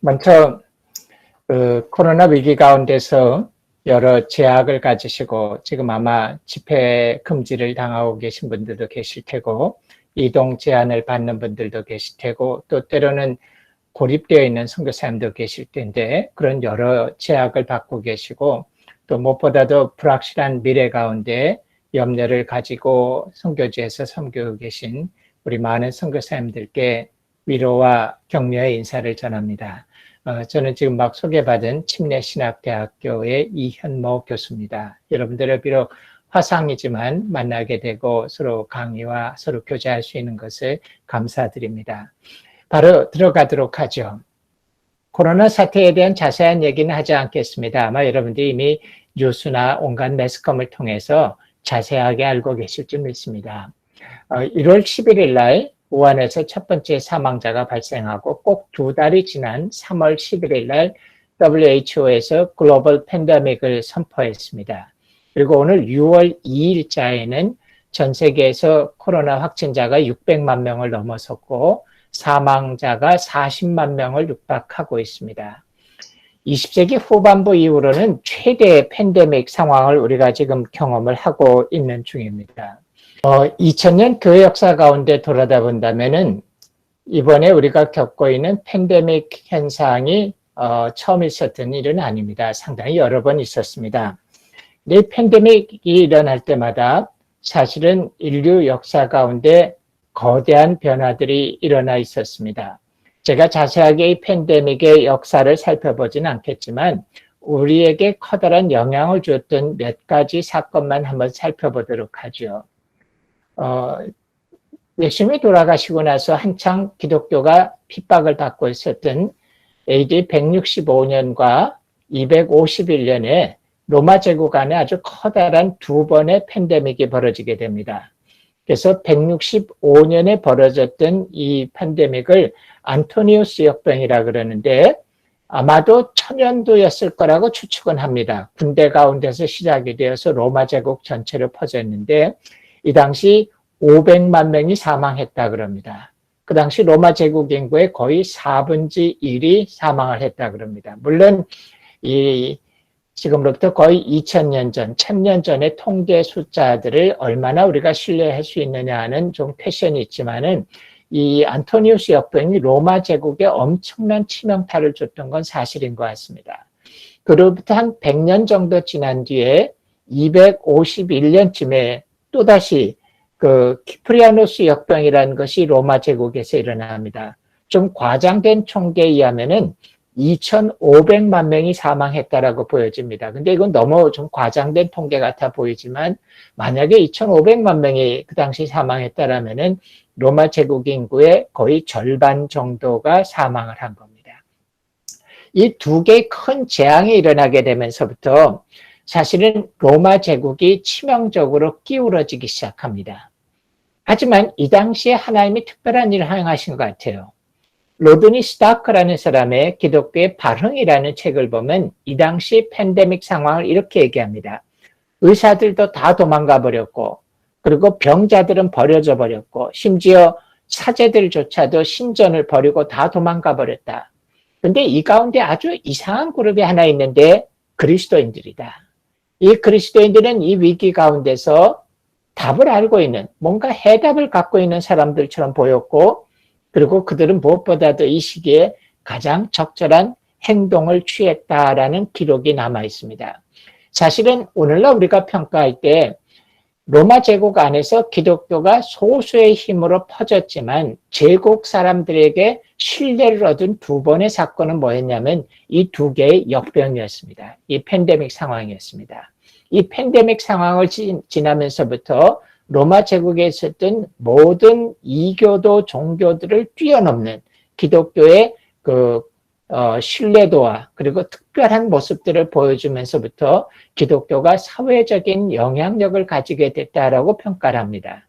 먼저 코로나 위기 가운데서 여러 제약을 가지시고 지금 아마 집회 금지를 당하고 계신 분들도 계실 테고 이동 제한을 받는 분들도 계실 테고 또 때로는 고립되어 있는 선교사님도 계실 텐데 그런 여러 제약을 받고 계시고 또 무엇보다도 불확실한 미래 가운데 염려를 가지고 선교지에서 섬기고 계신 우리 많은 선교사님들께 위로와 격려의 인사를 전합니다. 저는 지금 막 소개받은 침례신학대학교의 이현모 교수입니다. 여러분들을 비록 화상이지만 만나게 되고 서로 강의와 서로 교제할 수 있는 것을 감사드립니다. 바로 들어가도록 하죠. 코로나 사태에 대한 자세한 얘기는 하지 않겠습니다. 아마 여러분들이 이미 뉴스나 온갖 매스컴을 통해서 자세하게 알고 계실 줄 믿습니다. 1월 11일 날 우한에서 첫 번째 사망자가 발생하고 꼭 2달이 지난 3월 11일 날 WHO에서 글로벌 팬데믹을 선포했습니다. 그리고 오늘 6월 2일자에는 전 세계에서 코로나 확진자가 600만 명을 넘어섰고 사망자가 40만 명을 육박하고 있습니다. 20세기 후반부 이후로는 최대의 팬데믹 상황을 우리가 지금 경험을 하고 있는 중입니다. 2000년 교회 역사 가운데 돌아다 본다면은 이번에 우리가 겪고 있는 팬데믹 현상이 처음 있었던 일은 아닙니다. 상당히 여러 번 있었습니다. 이 팬데믹이 일어날 때마다 사실은 인류 역사 가운데 거대한 변화들이 일어나 있었습니다. 제가 자세하게 이 팬데믹의 역사를 살펴보지는 않겠지만 우리에게 커다란 영향을 주었던 몇 가지 사건만 한번 살펴보도록 하죠. 예수님이 돌아가시고 나서 한창 기독교가 핍박을 받고 있었던 AD 165년과 251년에 로마 제국 안에 아주 커다란 두 번의 팬데믹이 벌어지게 됩니다. 그래서 165년에 벌어졌던 이 팬데믹을 안토니우스 역병이라 그러는데 아마도 천연두였을 거라고 추측은 합니다. 군대 가운데서 시작이 되어서 로마 제국 전체로 퍼졌는데 이 당시 500만 명이 사망했다 그럽니다. 그 당시 로마 제국 인구의 거의 4분의 1이 사망을 했다 그럽니다. 물론 지금으로부터 거의 2000년 전, 1000년 전의 통계 숫자들을 얼마나 우리가 신뢰할 수 있느냐는 좀 퀘션이 있지만은 이 안토니우스 역병이 로마 제국에 엄청난 치명타를 줬던 건 사실인 것 같습니다. 그로부터 한 100년 정도 지난 뒤에 251년쯤에 또다시 키프리아누스 역병이라는 것이 로마 제국에서 일어납니다. 좀 과장된 총계에 의하면은 2,500만 명이 사망했다라고 보여집니다. 근데 이건 너무 좀 과장된 통계 같아 보이지만 만약에 2,500만 명이 그 당시 사망했다라면은 로마 제국 인구의 거의 절반 정도가 사망을 한 겁니다. 이 두 개의 큰 재앙이 일어나게 되면서부터 사실은 로마 제국이 치명적으로 기울어지기 시작합니다. 하지만 이 당시에 하나님이 특별한 일을 행하신 것 같아요. 로드니 스타크라는 사람의 기독교의 발흥이라는 책을 보면 이 당시 팬데믹 상황을 이렇게 얘기합니다. 의사들도 다 도망가 버렸고 그리고 병자들은 버려져 버렸고 심지어 사제들조차도 신전을 버리고 다 도망가 버렸다. 근데 이 가운데 아주 이상한 그룹이 하나 있는데 그리스도인들이다. 이 그리스도인들은 이 위기 가운데서 답을 알고 있는 뭔가 해답을 갖고 있는 사람들처럼 보였고 그리고 그들은 무엇보다도 이 시기에 가장 적절한 행동을 취했다라는 기록이 남아 있습니다. 사실은 오늘날 우리가 평가할 때 로마 제국 안에서 기독교가 소수의 힘으로 퍼졌지만 제국 사람들에게 신뢰를 얻은 두 번의 사건은 뭐였냐면 이 두 개의 역병이었습니다. 이 팬데믹 상황이었습니다. 이 팬데믹 상황을 지나면서부터 로마 제국에 있었던 모든 이교도 종교들을 뛰어넘는 기독교의 신뢰도와 그리고 특별한 모습들을 보여주면서부터 기독교가 사회적인 영향력을 가지게 됐다라고 평가를 합니다.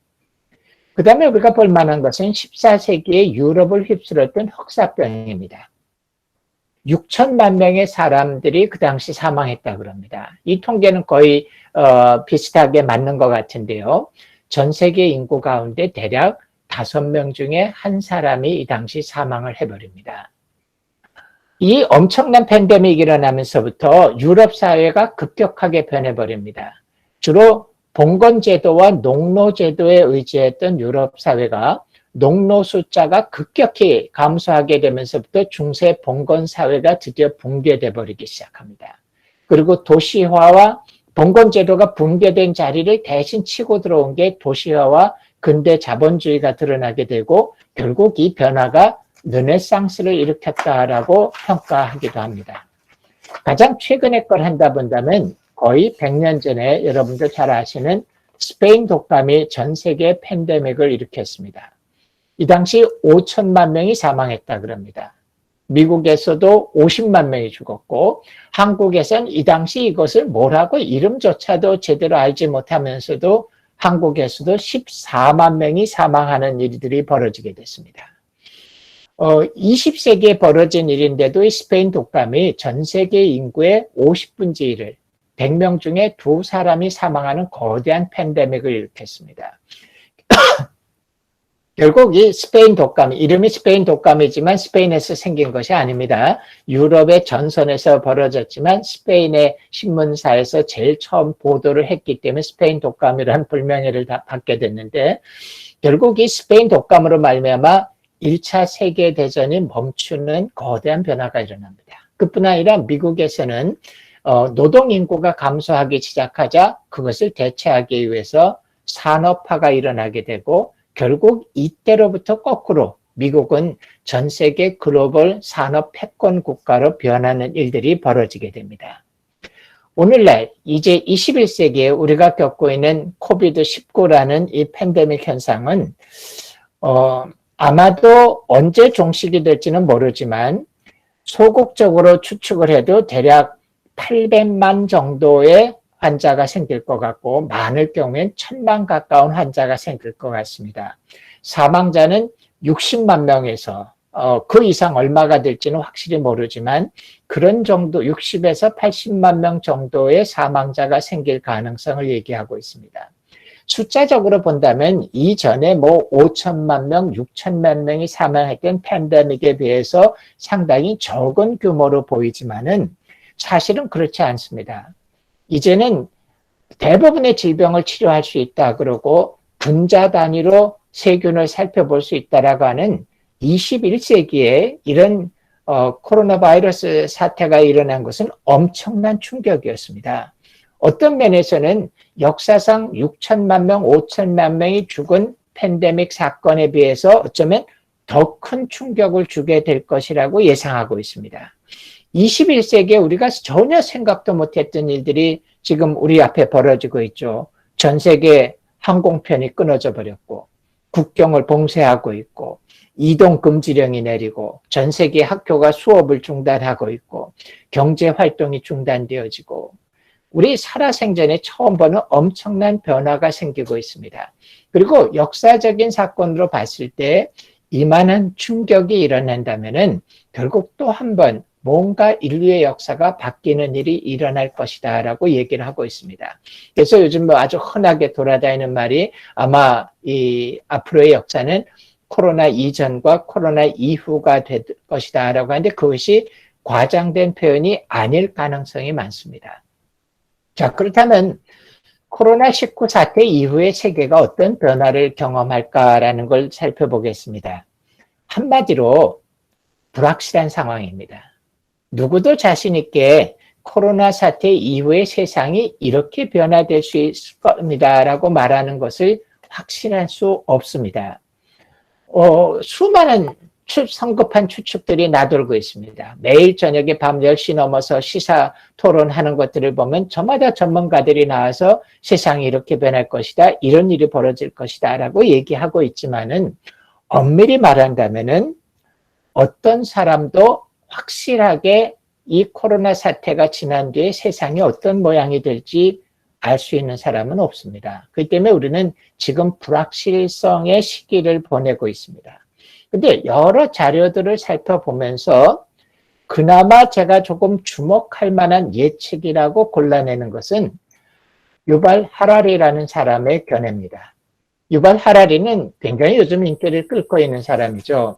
그 다음에 우리가 볼 만한 것은 14세기에 유럽을 휩쓸었던 흑사병입니다. 6천만 명의 사람들이 그 당시 사망했다고 합니다. 이 통계는 거의 비슷하게 맞는 것 같은데요. 전 세계 인구 가운데 대략 5명 중에 한 사람이 이 당시 사망을 해버립니다. 이 엄청난 팬데믹이 일어나면서부터 유럽 사회가 급격하게 변해버립니다. 주로 봉건제도와 농노제도에 의지했던 유럽 사회가 농노 숫자가 급격히 감소하게 되면서부터 중세 봉건 사회가 드디어 붕괴돼 버리기 시작합니다. 그리고 도시화와 봉건 제도가 붕괴된 자리를 대신 치고 들어온 게 도시화와 근대 자본주의가 드러나게 되고 결국 이 변화가 르네상스를 일으켰다라고 평가하기도 합니다. 가장 최근의 걸 한다 본다면 거의 100년 전에 여러분들 잘 아시는 스페인 독감이 전 세계 팬데믹을 일으켰습니다. 이 당시 5천만 명이 사망했다 그럽니다. 미국에서도 50만 명이 죽었고 한국에서는 이 당시 이것을 뭐라고 이름조차도 제대로 알지 못하면서도 한국에서도 14만 명이 사망하는 일들이 벌어지게 됐습니다. 20세기에 벌어진 일인데도 이 스페인 독감이 전 세계 인구의 50분의 1을 100명 중에 2사람이 사망하는 거대한 팬데믹을 일으켰습니다. 결국 이 스페인 독감, 이름이 스페인 독감이지만 스페인에서 생긴 것이 아닙니다. 유럽의 전선에서 벌어졌지만 스페인의 신문사에서 제일 처음 보도를 했기 때문에 스페인 독감이라는 불명예를 받게 됐는데 결국 이 스페인 독감으로 말미암아 1차 세계대전이 멈추는 거대한 변화가 일어납니다. 그뿐 아니라 미국에서는 노동인구가 감소하기 시작하자 그것을 대체하기 위해서 산업화가 일어나게 되고 결국 이때로부터 거꾸로 미국은 전 세계 글로벌 산업 패권 국가로 변하는 일들이 벌어지게 됩니다. 오늘날 이제 21세기에 우리가 겪고 있는 코비드-19라는 이 팬데믹 현상은 아마도 언제 종식이 될지는 모르지만 소극적으로 추측을 해도 대략 800만 정도의 환자가 생길 것 같고 많을 경우엔 1000만 가까운 환자가 생길 것 같습니다. 사망자는 60만 명에서 그 이상 얼마가 될지는 확실히 모르지만 그런 정도 60에서 80만 명 정도의 사망자가 생길 가능성을 얘기하고 있습니다. 숫자적으로 본다면 이전에 5천만 명, 6천만 명이 사망했던 팬데믹에 비해서 상당히 적은 규모로 보이지만은 사실은 그렇지 않습니다. 이제는 대부분의 질병을 치료할 수 있다 그러고 분자 단위로 세균을 살펴볼 수 있다라고 하는 21세기에 이런 코로나 바이러스 사태가 일어난 것은 엄청난 충격이었습니다. 어떤 면에서는 역사상 6천만 명, 5천만 명이 죽은 팬데믹 사건에 비해서 어쩌면 더 큰 충격을 주게 될 것이라고 예상하고 있습니다. 21세기에 우리가 전혀 생각도 못했던 일들이 지금 우리 앞에 벌어지고 있죠. 전 세계 항공편이 끊어져 버렸고 국경을 봉쇄하고 있고 이동 금지령이 내리고 전 세계 학교가 수업을 중단하고 있고 경제 활동이 중단되어지고 우리 살아생전에 처음 보는 엄청난 변화가 생기고 있습니다. 그리고 역사적인 사건으로 봤을 때 이만한 충격이 일어난다면은 결국 또 한 번 뭔가 인류의 역사가 바뀌는 일이 일어날 것이다 라고 얘기를 하고 있습니다. 그래서 요즘 아주 흔하게 돌아다니는 말이 아마 이 앞으로의 역사는 코로나 이전과 코로나 이후가 될 것이다 라고 하는데 그것이 과장된 표현이 아닐 가능성이 많습니다. 자, 그렇다면 코로나19 사태 이후에 세계가 어떤 변화를 경험할까라는 걸 살펴보겠습니다. 한마디로 불확실한 상황입니다. 누구도 자신 있게 코로나 사태 이후의 세상이 이렇게 변화될 수 있을 겁니다라고 말하는 것을 확신할 수 없습니다. 수많은 성급한 추측들이 나돌고 있습니다. 매일 저녁에 밤 10시 넘어서 시사 토론하는 것들을 보면 저마다 전문가들이 나와서 세상이 이렇게 변할 것이다, 이런 일이 벌어질 것이다 라고 얘기하고 있지만은 엄밀히 말한다면은 어떤 사람도 확실하게 이 코로나 사태가 지난 뒤에 세상이 어떤 모양이 될지 알 수 있는 사람은 없습니다. 그렇기 때문에 우리는 지금 불확실성의 시기를 보내고 있습니다. 근데 여러 자료들을 살펴보면서 그나마 제가 조금 주목할 만한 예측이라고 골라내는 것은 유발 하라리라는 사람의 견해입니다. 유발 하라리는 굉장히 요즘 인기를 끌고 있는 사람이죠.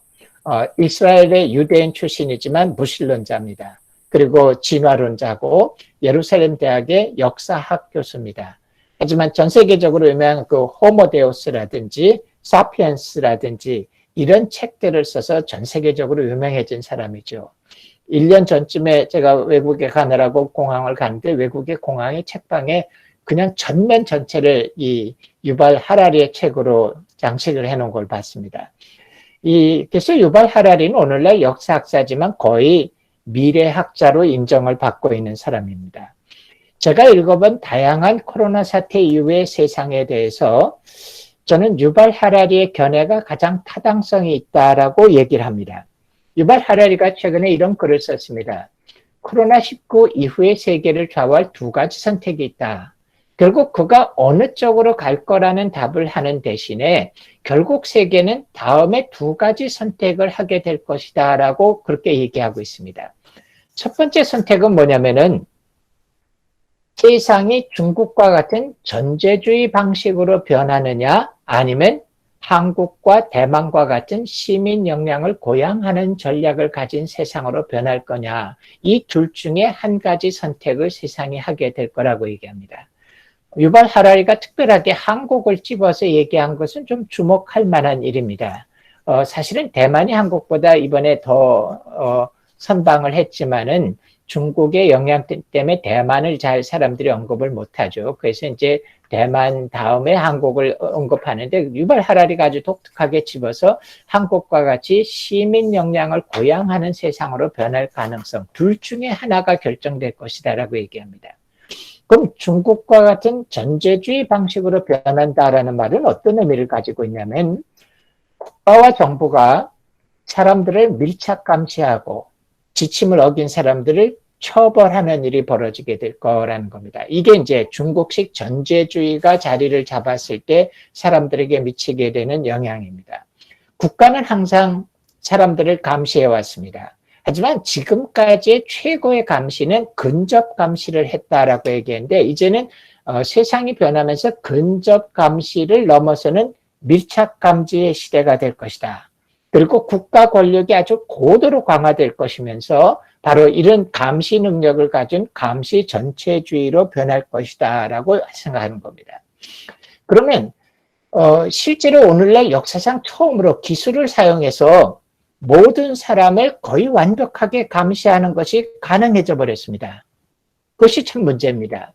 이스라엘의 유대인 출신이지만 무신론자입니다. 그리고 진화론자고 예루살렘 대학의 역사학 교수입니다. 하지만 전 세계적으로 유명한 그 호모데우스라든지 사피엔스라든지 이런 책들을 써서 전 세계적으로 유명해진 사람이죠. 1년 전쯤에 제가 외국에 가느라고 공항을 갔는데 외국의 공항의 책방에 그냥 전면 전체를 이 유발 하라리의 책으로 장식을 해놓은 걸 봤습니다. 그래서 유발 하라리는 오늘날 역사학자지만 거의 미래학자로 인정을 받고 있는 사람입니다. 제가 읽어본 다양한 코로나 사태 이후의 세상에 대해서 저는 유발 하라리의 견해가 가장 타당성이 있다라고 얘기를 합니다. 유발 하라리가 최근에 이런 글을 썼습니다. 코로나19 이후의 세계를 좌우할 두 가지 선택이 있다. 결국 그가 어느 쪽으로 갈 거라는 답을 하는 대신에 결국 세계는 다음에 두 가지 선택을 하게 될 것이다 라고 그렇게 얘기하고 있습니다. 첫 번째 선택은 뭐냐면은 세상이 중국과 같은 전제주의 방식으로 변하느냐 아니면 한국과 대만과 같은 시민 역량을 고양하는 전략을 가진 세상으로 변할 거냐, 이 둘 중에 한 가지 선택을 세상이 하게 될 거라고 얘기합니다. 유발 하라리가 특별하게 한국을 집어서 얘기한 것은 좀 주목할 만한 일입니다. 사실은 대만이 한국보다 이번에 더 선방을 했지만은 중국의 영향 때문에 대만을 잘 사람들이 언급을 못하죠. 그래서 이제 대만 다음에 한국을 언급하는데 유발 하라리가 아주 독특하게 집어서 한국과 같이 시민 역량을 고양하는 세상으로 변할 가능성 둘 중에 하나가 결정될 것이다 라고 얘기합니다. 그럼 중국과 같은 전제주의 방식으로 변한다라는 말은 어떤 의미를 가지고 있냐면 국가와 정부가 사람들을 밀착 감시하고 지침을 어긴 사람들을 처벌하는 일이 벌어지게 될 거라는 겁니다. 이게 이제 중국식 전제주의가 자리를 잡았을 때 사람들에게 미치게 되는 영향입니다. 국가는 항상 사람들을 감시해 왔습니다. 하지만 지금까지의 최고의 감시는 근접 감시를 했다라고 얘기했는데 이제는 세상이 변하면서 근접 감시를 넘어서는 밀착 감지의 시대가 될 것이다. 그리고 국가 권력이 아주 고도로 강화될 것이면서 바로 이런 감시 능력을 가진 감시 전체주의로 변할 것이다 라고 생각하는 겁니다. 그러면 실제로 오늘날 역사상 처음으로 기술을 사용해서 모든 사람을 거의 완벽하게 감시하는 것이 가능해져 버렸습니다. 그것이 참 문제입니다.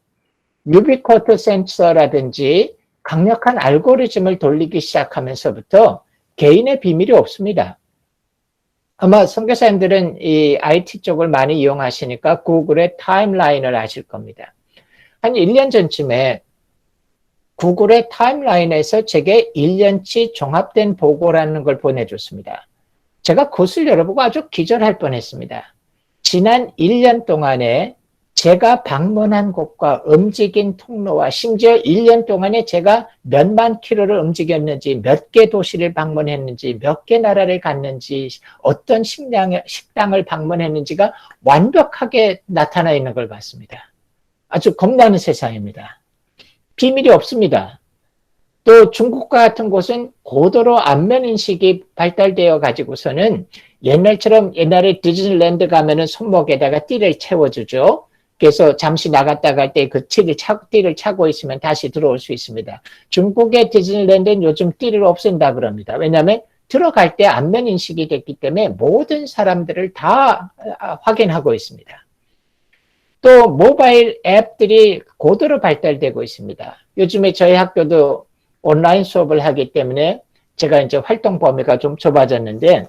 유비쿼트 센서라든지 강력한 알고리즘을 돌리기 시작하면서부터 개인의 비밀이 없습니다. 아마 선교사님들은 이 IT 쪽을 많이 이용하시니까 구글의 타임라인을 아실 겁니다. 한 1년 전쯤에 구글의 타임라인에서 제게 1년치 종합된 보고라는 걸 보내줬습니다. 제가 그것을 열어보고 아주 기절할 뻔했습니다. 지난 1년 동안에 제가 방문한 곳과 움직인 통로와 심지어 1년 동안에 제가 몇만 킬로를 움직였는지, 몇 개 도시를 방문했는지, 몇 개 나라를 갔는지, 어떤 식당을 방문했는지가 완벽하게 나타나 있는 걸 봤습니다. 아주 겁나는 세상입니다. 비밀이 없습니다. 또 중국과 같은 곳은 고도로 안면인식이 발달되어 가지고서는 옛날처럼 옛날에 디즈니랜드 가면은 손목에다가 띠를 채워주죠. 그래서 잠시 나갔다 갈 때 그 띠를 차고 있으면 다시 들어올 수 있습니다. 중국의 디즈니랜드는 요즘 띠를 없앤다 그럽니다. 왜냐하면 들어갈 때 안면 인식이 됐기 때문에 모든 사람들을 다 확인하고 있습니다. 또 모바일 앱들이 고도로 발달되고 있습니다. 요즘에 저희 학교도 온라인 수업을 하기 때문에 제가 이제 활동 범위가 좀 좁아졌는데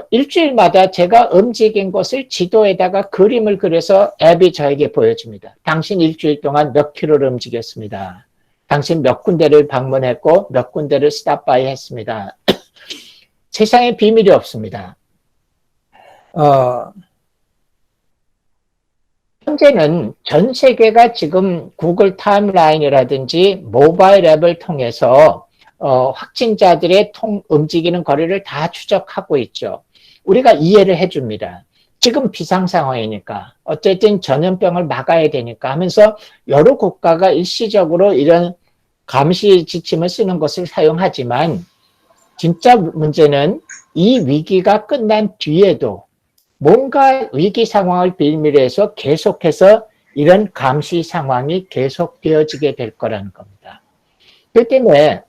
일주일마다 제가 움직인 곳을 지도에다가 그림을 그려서 앱이 저에게 보여줍니다. 당신 일주일 동안 몇 킬로를 움직였습니다. 당신 몇 군데를 방문했고 몇 군데를 스탑바이 했습니다. 세상에 비밀이 없습니다. 문제는 전 세계가 지금 구글 타임라인이라든지 모바일 앱을 통해서 확진자들의 움직이는 거리를 다 추적하고 있죠. 우리가 이해를 해줍니다. 지금 비상 상황이니까 어쨌든 전염병을 막아야 되니까 하면서 여러 국가가 일시적으로 이런 감시 지침을 쓰는 것을 사용하지만 진짜 문제는 이 위기가 끝난 뒤에도 뭔가 위기 상황을 빌미로 해서 계속해서 이런 감시 상황이 계속되어지게 될 거라는 겁니다. 그렇기 때문에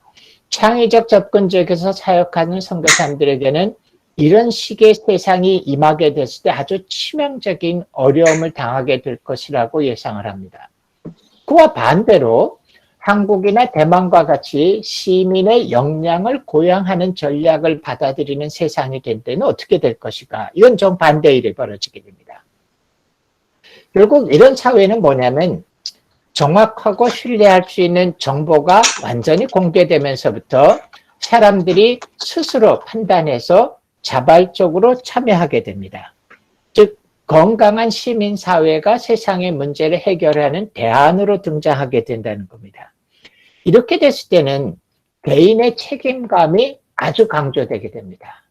창의적 접근적에서 사역하는 선교사님들에게는 이런 식의 세상이 임하게 됐을 때 아주 치명적인 어려움을 당하게 될 것이라고 예상을 합니다. 그와 반대로 한국이나 대만과 같이 시민의 역량을 고양하는 전략을 받아들이는 세상이 된 때는 어떻게 될 것인가? 이건 정반대의 일이 벌어지게 됩니다. 결국 이런 사회는 뭐냐면 정확하고 신뢰할 수 있는 정보가 완전히 공개되면서부터 사람들이 스스로 판단해서 자발적으로 참여하게 됩니다. 즉 건강한 시민사회가 세상의 문제를 해결하는 대안으로 등장하게 된다는 겁니다. 이렇게 됐을 때는 개인의 책임감이 아주 강조되게 됩니다.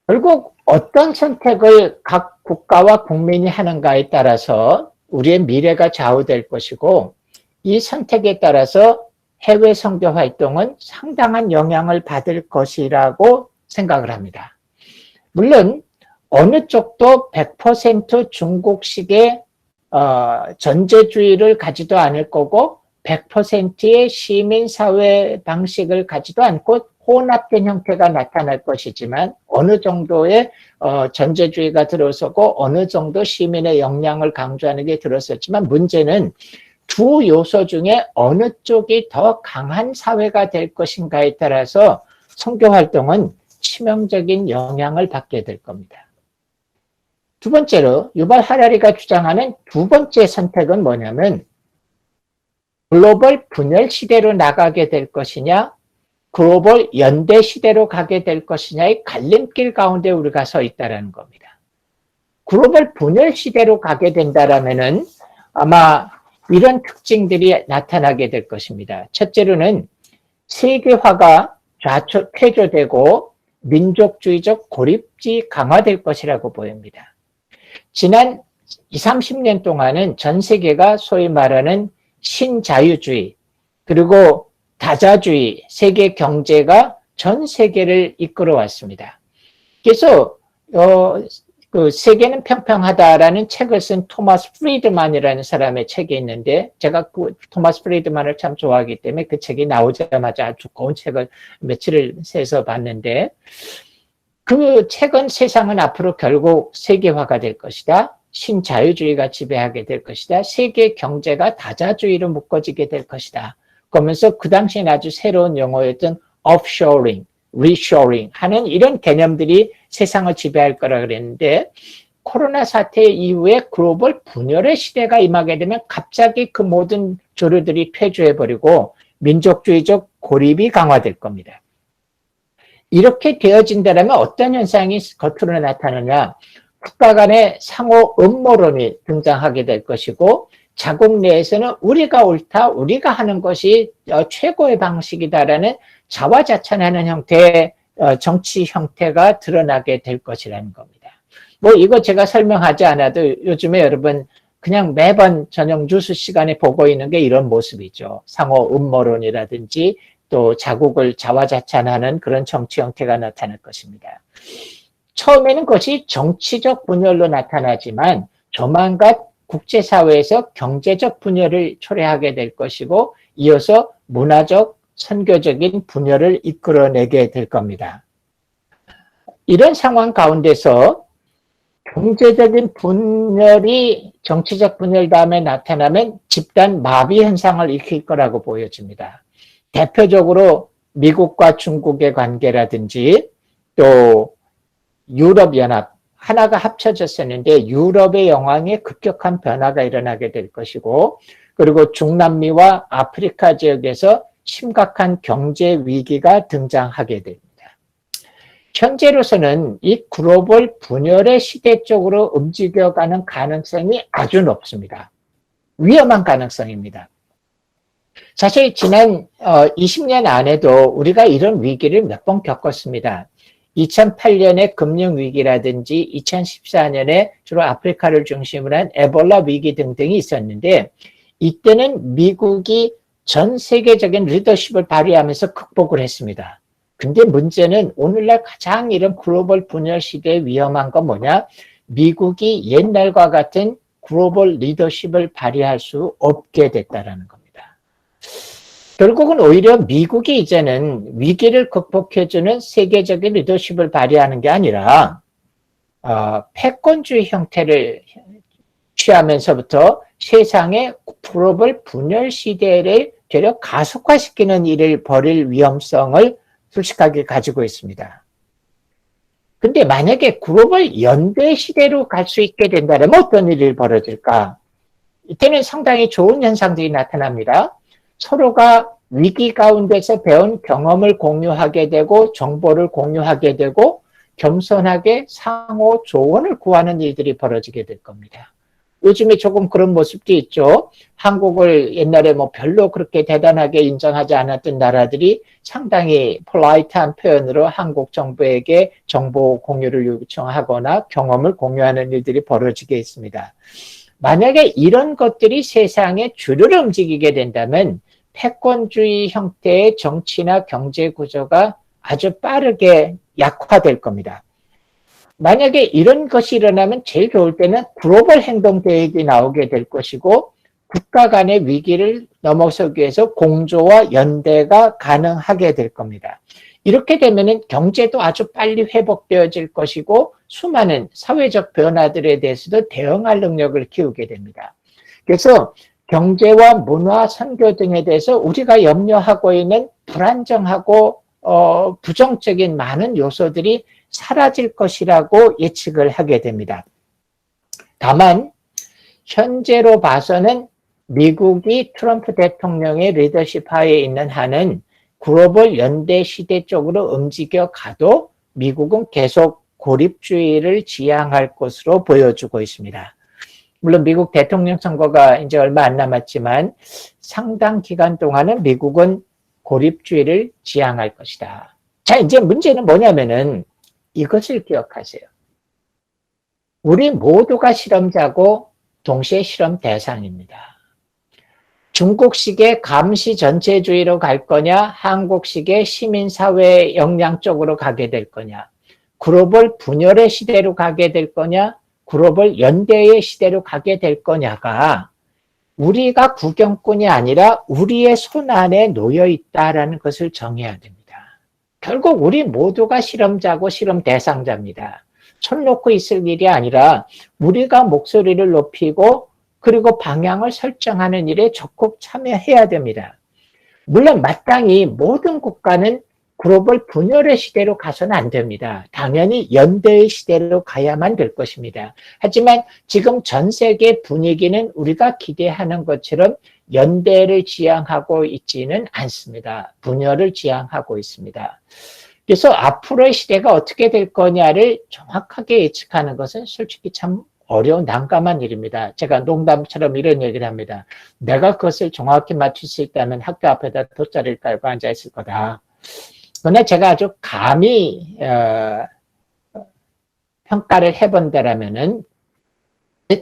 결국 어떤 선택을 각 국가와 국민이 하는가에 따라서 우리의 미래가 좌우될 것이고 이 선택에 따라서 해외 선교 활동은 상당한 영향을 받을 것이라고 생각을 합니다. 물론 어느 쪽도 100% 중국식의 전제주의를 가지도 않을 거고 100%의 시민사회 방식을 가지도 않고 혼합된 형태가 나타날 것이지만 어느 정도의 전제주의가 들어서고 어느 정도 시민의 역량을 강조하는 게 들어섰지만 문제는 두 요소 중에 어느 쪽이 더 강한 사회가 될 것인가에 따라서 선교활동은 치명적인 영향을 받게 될 겁니다. 두 번째로 유발 하라리가 주장하는 두 번째 선택은 뭐냐면 글로벌 분열 시대로 나가게 될 것이냐 글로벌 연대 시대로 가게 될 것이냐의 갈림길 가운데 우리가 서 있다는 겁니다. 글로벌 분열 시대로 가게 된다라면은 아마 이런 특징들이 나타나게 될 것입니다. 첫째로는 세계화가 폐조되고 민족주의적 고립이 강화될 것이라고 보입니다. 지난 20, 30년 동안은 전 세계가 소위 말하는 신자유주의 그리고 다자주의 세계 경제가 전 세계를 이끌어 왔습니다. 그래서 그 세계는 평평하다라는 책을 쓴 토마스 프리드만이라는 사람의 책이 있는데 제가 그 토마스 프리드만을 참 좋아하기 때문에 그 책이 나오자마자 아주 두꺼운 책을 며칠을 새서 봤는데 그 책은 세상은 앞으로 결국 세계화가 될 것이다. 신자유주의가 지배하게 될 것이다. 세계 경제가 다자주의로 묶어지게 될 것이다. 그러면서 그 당시엔 아주 새로운 용어였던 offshoring, reshoring 하는 이런 개념들이 세상을 지배할 거라 그랬는데 코로나 사태 이후에 글로벌 분열의 시대가 임하게 되면 갑자기 그 모든 조류들이 폐주해버리고 민족주의적 고립이 강화될 겁니다. 이렇게 되어진다면 어떤 현상이 겉으로 나타나냐 국가 간의 상호 음모론이 등장하게 될 것이고 자국 내에서는 우리가 옳다, 우리가 하는 것이 최고의 방식이다라는 자화자찬하는 형태의 정치 형태가 드러나게 될 것이라는 겁니다. 뭐 이거 제가 설명하지 않아도 요즘에 여러분 그냥 매번 저녁 뉴스 시간에 보고 있는 게 이런 모습이죠. 상호 음모론이라든지 또 자국을 자화자찬하는 그런 정치 형태가 나타날 것입니다. 처음에는 그것이 정치적 분열로 나타나지만 조만간 국제사회에서 경제적 분열을 초래하게 될 것이고 이어서 문화적, 선교적인 분열을 이끌어내게 될 겁니다. 이런 상황 가운데서 경제적인 분열이 정치적 분열 다음에 나타나면 집단 마비 현상을 일으킬 거라고 보여집니다. 대표적으로 미국과 중국의 관계라든지 또 유럽연합 하나가 합쳐졌었는데 유럽의 영향에 급격한 변화가 일어나게 될 것이고 그리고 중남미와 아프리카 지역에서 심각한 경제 위기가 등장하게 됩니다. 현재로서는 이 글로벌 분열의 시대 쪽으로 움직여가는 가능성이 아주 높습니다. 위험한 가능성입니다. 사실 지난 20년 안에도 우리가 이런 위기를 몇 번 겪었습니다. 2008년의 금융위기라든지 2014년에 주로 아프리카를 중심으로 한 에볼라 위기 등등이 있었는데, 이때는 미국이 전 세계적인 리더십을 발휘하면서 극복을 했습니다. 근데 문제는 오늘날 가장 이런 글로벌 분열 시대에 위험한 건 뭐냐? 미국이 옛날과 같은 글로벌 리더십을 발휘할 수 없게 됐다는 겁니다. 결국은 오히려 미국이 이제는 위기를 극복해주는 세계적인 리더십을 발휘하는 게 아니라 패권주의 형태를 취하면서부터 세상의 글로벌 분열 시대를 되려 가속화시키는 일을 벌일 위험성을 솔직하게 가지고 있습니다. 근데 만약에 글로벌 연대 시대로 갈 수 있게 된다면 어떤 일이 벌어질까? 이때는 상당히 좋은 현상들이 나타납니다. 서로가 위기 가운데서 배운 경험을 공유하게 되고 정보를 공유하게 되고 겸손하게 상호 조언을 구하는 일들이 벌어지게 될 겁니다. 요즘에 조금 그런 모습도 있죠. 한국을 옛날에 뭐 별로 그렇게 대단하게 인정하지 않았던 나라들이 상당히 폴라이트한 표현으로 한국 정부에게 정보 공유를 요청하거나 경험을 공유하는 일들이 벌어지게 있습니다. 만약에 이런 것들이 세상의 주류를 움직이게 된다면 패권주의 형태의 정치나 경제 구조가 아주 빠르게 약화될 겁니다. 만약에 이런 것이 일어나면 제일 좋을 때는 글로벌 행동 계획이 나오게 될 것이고 국가 간의 위기를 넘어서기 위해서 공조와 연대가 가능하게 될 겁니다. 이렇게 되면 경제도 아주 빨리 회복되어질 것이고 수많은 사회적 변화들에 대해서도 대응할 능력을 키우게 됩니다. 그래서 경제와 문화, 선교 등에 대해서 우리가 염려하고 있는 불안정하고 부정적인 많은 요소들이 사라질 것이라고 예측을 하게 됩니다. 다만 현재로 봐서는 미국이 트럼프 대통령의 리더십 하에 있는 한은 글로벌 연대 시대 쪽으로 움직여 가도 미국은 계속 고립주의를 지향할 것으로 보여주고 있습니다. 물론 미국 대통령 선거가 이제 얼마 안 남았지만 상당 기간 동안은 미국은 고립주의를 지향할 것이다. 자, 이제 문제는 뭐냐면은 이것을 기억하세요. 우리 모두가 실험자고 동시에 실험 대상입니다. 중국식의 감시 전체주의로 갈 거냐, 한국식의 시민사회 역량 쪽으로 가게 될 거냐, 글로벌 분열의 시대로 가게 될 거냐, 글로벌 연대의 시대로 가게 될 거냐가 우리가 구경꾼이 아니라 우리의 손 안에 놓여 있다라는 것을 정해야 됩니다. 결국 우리 모두가 실험자고 실험 대상자입니다. 손 놓고 있을 일이 아니라 우리가 목소리를 높이고 그리고 방향을 설정하는 일에 적극 참여해야 됩니다. 물론 마땅히 모든 국가는 글로벌 분열의 시대로 가서는 안 됩니다. 당연히 연대의 시대로 가야만 될 것입니다. 하지만 지금 전 세계 분위기는 우리가 기대하는 것처럼 연대를 지향하고 있지는 않습니다. 분열을 지향하고 있습니다. 그래서 앞으로의 시대가 어떻게 될 거냐를 정확하게 예측하는 것은 솔직히 참 어려운 난감한 일입니다. 제가 농담처럼 이런 얘기를 합니다. 내가 그것을 정확히 맞출 수 있다면 학교 앞에다 돗자리를 깔고 앉아있을 거다. 그러나 제가 아주 감히 평가를 해본다라면은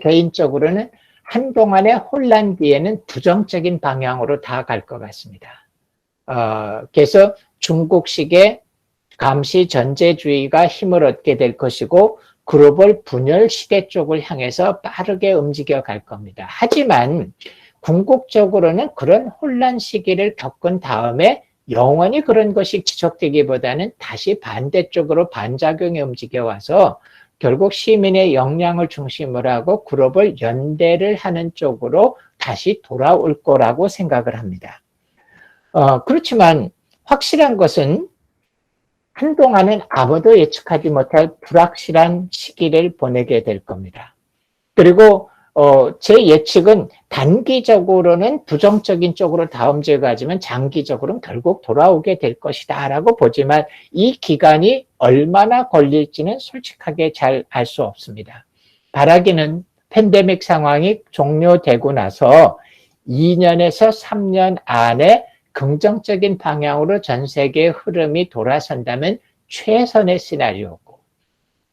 개인적으로는 한동안의 혼란 뒤에는 부정적인 방향으로 다 갈 것 같습니다. 그래서 중국식의 감시 전제주의가 힘을 얻게 될 것이고 글로벌 분열 시대 쪽을 향해서 빠르게 움직여 갈 겁니다. 하지만 궁극적으로는 그런 혼란 시기를 겪은 다음에 영원히 그런 것이 지속되기보다는 다시 반대쪽으로 반작용이 움직여 와서 결국 시민의 역량을 중심으로 하고 글로벌 연대를 하는 쪽으로 다시 돌아올 거라고 생각을 합니다. 그렇지만 확실한 것은 한동안은 아무도 예측하지 못할 불확실한 시기를 보내게 될 겁니다. 그리고 제 예측은 단기적으로는 부정적인 쪽으로 다음 주에 가지만 장기적으로는 결국 돌아오게 될 것이다 라고 보지만 이 기간이 얼마나 걸릴지는 솔직하게 잘 알 수 없습니다. 바라기는 팬데믹 상황이 종료되고 나서 2년에서 3년 안에 긍정적인 방향으로 전 세계의 흐름이 돌아선다면 최선의 시나리오고,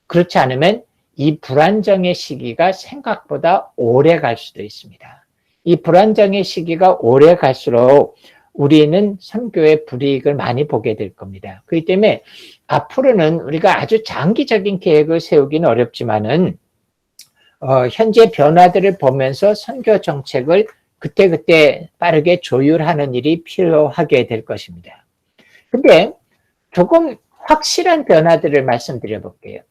그렇지 않으면 이 불안정의 시기가 생각보다 오래 갈 수도 있습니다. 이 불안정의 시기가 오래 갈수록 우리는 선교의 불이익을 많이 보게 될 겁니다. 그렇기 때문에 앞으로는 우리가 아주 장기적인 계획을 세우기는 어렵지만은 현재 변화들을 보면서 선교 정책을 그때그때 빠르게 조율하는 일이 필요하게 될 것입니다. 근데 조금 확실한 변화들을 말씀드려 볼게요.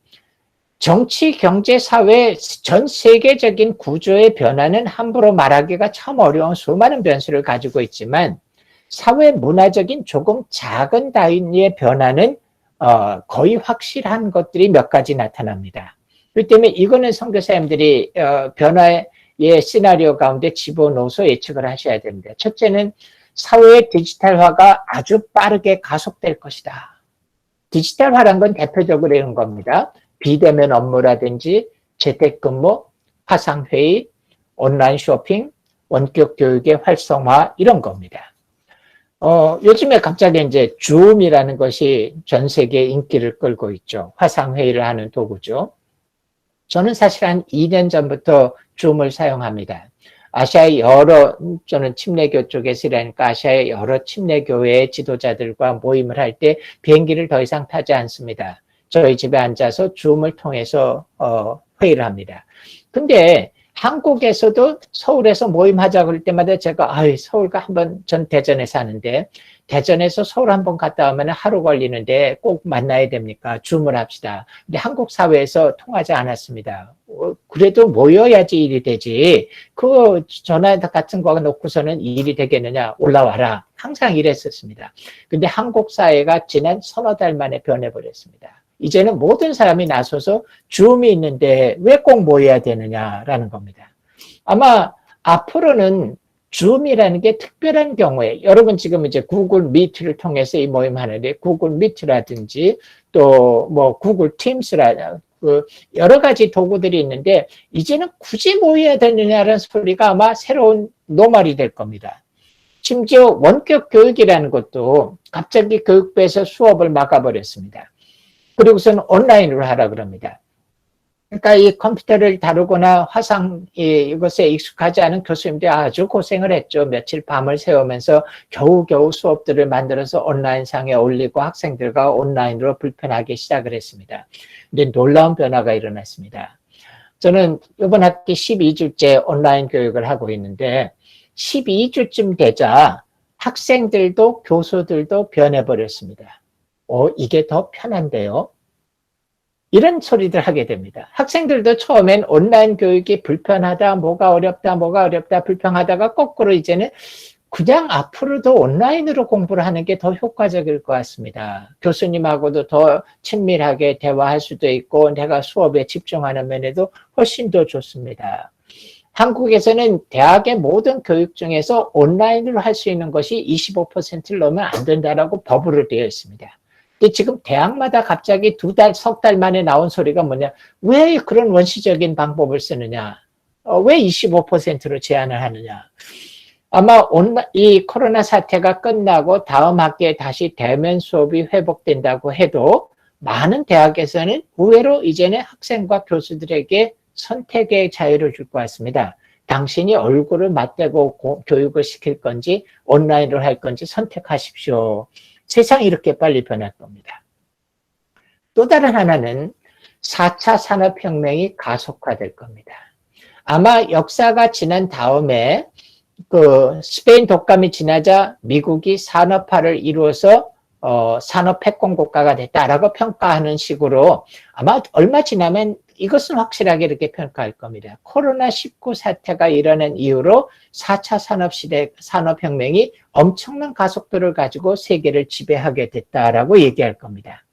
정치, 경제, 사회 전 세계적인 구조의 변화는 함부로 말하기가 참 어려운 수많은 변수를 가지고 있지만 사회 문화적인 조금 작은 단위의 변화는 거의 확실한 것들이 몇 가지 나타납니다. 그렇기 때문에 이거는 선교사님들이 변화의 시나리오 가운데 집어넣어서 예측을 하셔야 됩니다. 첫째는 사회의 디지털화가 아주 빠르게 가속될 것이다. 디지털화란 건 대표적으로 이런 겁니다. 비대면 업무라든지 재택근무, 화상회의, 온라인 쇼핑, 원격 교육의 활성화 이런 겁니다. 요즘에 갑자기 이제 줌이라는 것이 전 세계에 인기를 끌고 있죠. 화상회의를 하는 도구죠. 저는 사실 한 2년 전부터 줌을 사용합니다. 아시아의 저는 침례교 쪽에서 일하니까 아시아의 여러 침례교회 지도자들과 모임을 할 때 비행기를 더 이상 타지 않습니다. 저희 집에 앉아서 줌을 통해서 회의를 합니다. 근데 한국에서도 서울에서 모임하자 그럴 때마다 제가 서울가 한번 전 대전에 사는데 대전에서 서울 한번 갔다 오면 하루 걸리는데 꼭 만나야 됩니까? 줌을 합시다. 근데 한국 사회에서 통하지 않았습니다. 그래도 모여야지 일이 되지. 그 전화 같은 거 놓고서는 일이 되겠느냐? 올라와라. 항상 이랬었습니다. 근데 한국 사회가 지난 서너 달 만에 변해버렸습니다. 이제는 모든 사람이 나서서 줌이 있는데 왜 꼭 모여야 되느냐라는 겁니다. 아마 앞으로는 줌이라는 게 특별한 경우에 여러분 지금 이제 구글 미트를 통해서 이 모임 하는데 구글 미트라든지 또 뭐 구글 팀스라 여러 가지 도구들이 있는데 이제는 굳이 모여야 되느냐라는 소리가 아마 새로운 노말이 될 겁니다. 심지어 원격 교육이라는 것도 갑자기 교육부에서 수업을 막아버렸습니다. 그리고서는 온라인으로 하라 그럽니다. 그러니까 이 컴퓨터를 다루거나 이것에 익숙하지 않은 교수님들이 아주 고생을 했죠. 며칠 밤을 새우면서 겨우겨우 수업들을 만들어서 온라인상에 올리고 학생들과 온라인으로 불편하게 시작을 했습니다. 근데 놀라운 변화가 일어났습니다. 저는 이번 학기 12주째 온라인 교육을 하고 있는데 12주쯤 되자 학생들도 교수들도 변해버렸습니다. 이게 더 편한데요? 이런 소리들 하게 됩니다. 학생들도 처음엔 온라인 교육이 불편하다, 뭐가 어렵다, 불평하다가 거꾸로 이제는 그냥 앞으로도 온라인으로 공부를 하는 게 더 효과적일 것 같습니다. 교수님하고도 더 친밀하게 대화할 수도 있고 내가 수업에 집중하는 면에도 훨씬 더 좋습니다. 한국에서는 대학의 모든 교육 중에서 온라인으로 할 수 있는 것이 25%를 넘으면 안 된다라고 법으로 되어 있습니다. 근데 지금 대학마다 갑자기 석 달 만에 나온 소리가 뭐냐? 왜 그런 원시적인 방법을 쓰느냐? 왜 25%로 제한을 하느냐? 아마 이 코로나 사태가 끝나고 다음 학기에 다시 대면 수업이 회복된다고 해도 많은 대학에서는 의외로 이제는 학생과 교수들에게 선택의 자유를 줄 것 같습니다. 당신이 얼굴을 맞대고 교육을 시킬 건지 온라인으로 할 건지 선택하십시오. 세상이 이렇게 빨리 변할 겁니다. 또 다른 하나는 4차 산업혁명이 가속화될 겁니다. 아마 역사가 지난 다음에 스페인 독감이 지나자 미국이 산업화를 이루어서 산업 패권 국가가 됐다라고 평가하는 식으로 아마 얼마 지나면 이것은 확실하게 이렇게 평가할 겁니다. 코로나19 사태가 일어난 이후로 4차 산업혁명이 엄청난 가속도를 가지고 세계를 지배하게 됐다라고 얘기할 겁니다.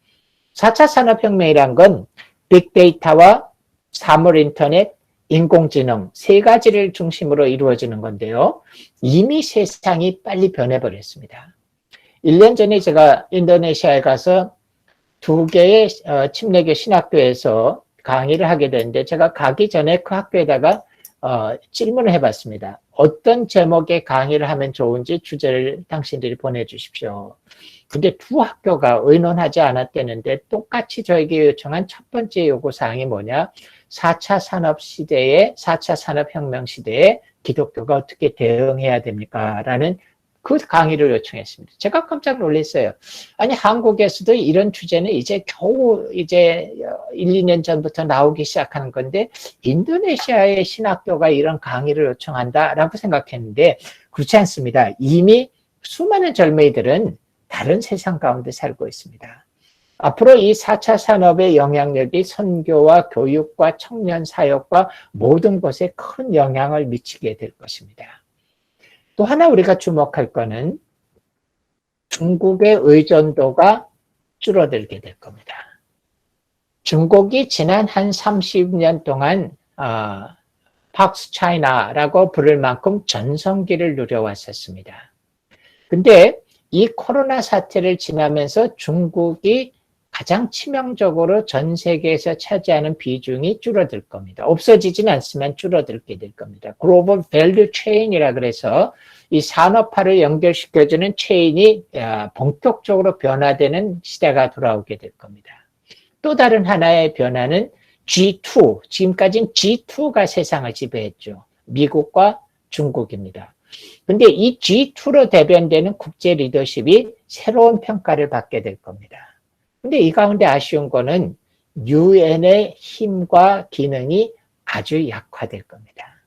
4차 산업혁명이란 건 빅데이터와 사물 인터넷, 인공지능 세 가지를 중심으로 이루어지는 건데요. 이미 세상이 빨리 변해버렸습니다. 1년 전에 제가 인도네시아에 가서 두 개의 침례교 신학교에서 강의를 하게 됐는데 제가 가기 전에 그 학교에다가 질문을 해봤습니다. 어떤 제목의 강의를 하면 좋은지 주제를 당신들이 보내주십시오. 근데 두 학교가 의논하지 않았다는데 똑같이 저에게 요청한 첫 번째 요구사항이 뭐냐? 4차 산업시대에, 4차 산업혁명 시대에 기독교가 어떻게 대응해야 됩니까? 라는 그 강의를 요청했습니다. 제가 깜짝 놀랐어요. 아니, 한국에서도 이런 주제는 이제 겨우 이제 1, 2년 전부터 나오기 시작하는 건데, 인도네시아의 신학교가 이런 강의를 요청한다라고 생각했는데, 그렇지 않습니다. 이미 수많은 젊은이들은 다른 세상 가운데 살고 있습니다. 앞으로 이 4차 산업의 영향력이 선교와 교육과 청년 사역과 모든 것에 큰 영향을 미치게 될 것입니다. 또 하나 우리가 주목할 것은 중국의 의존도가 줄어들게 될 겁니다. 중국이 지난 한 30년 동안 팍스 차이나라고 부를 만큼 전성기를 누려왔었습니다. 근데 이 코로나 사태를 지나면서 중국이 가장 치명적으로 전 세계에서 차지하는 비중이 줄어들 겁니다. 없어지진 않지만 줄어들게 될 겁니다. 글로벌 밸류 체인이라 그래서 이 산업화를 연결시켜주는 체인이 본격적으로 변화되는 시대가 돌아오게 될 겁니다. 또 다른 하나의 변화는 G2, 지금까지는 G2가 세상을 지배했죠. 미국과 중국입니다. 근데 이 G2로 대변되는 국제 리더십이 새로운 평가를 받게 될 겁니다. 근데 이 가운데 아쉬운 거는 유엔의 힘과 기능이 아주 약화될 겁니다.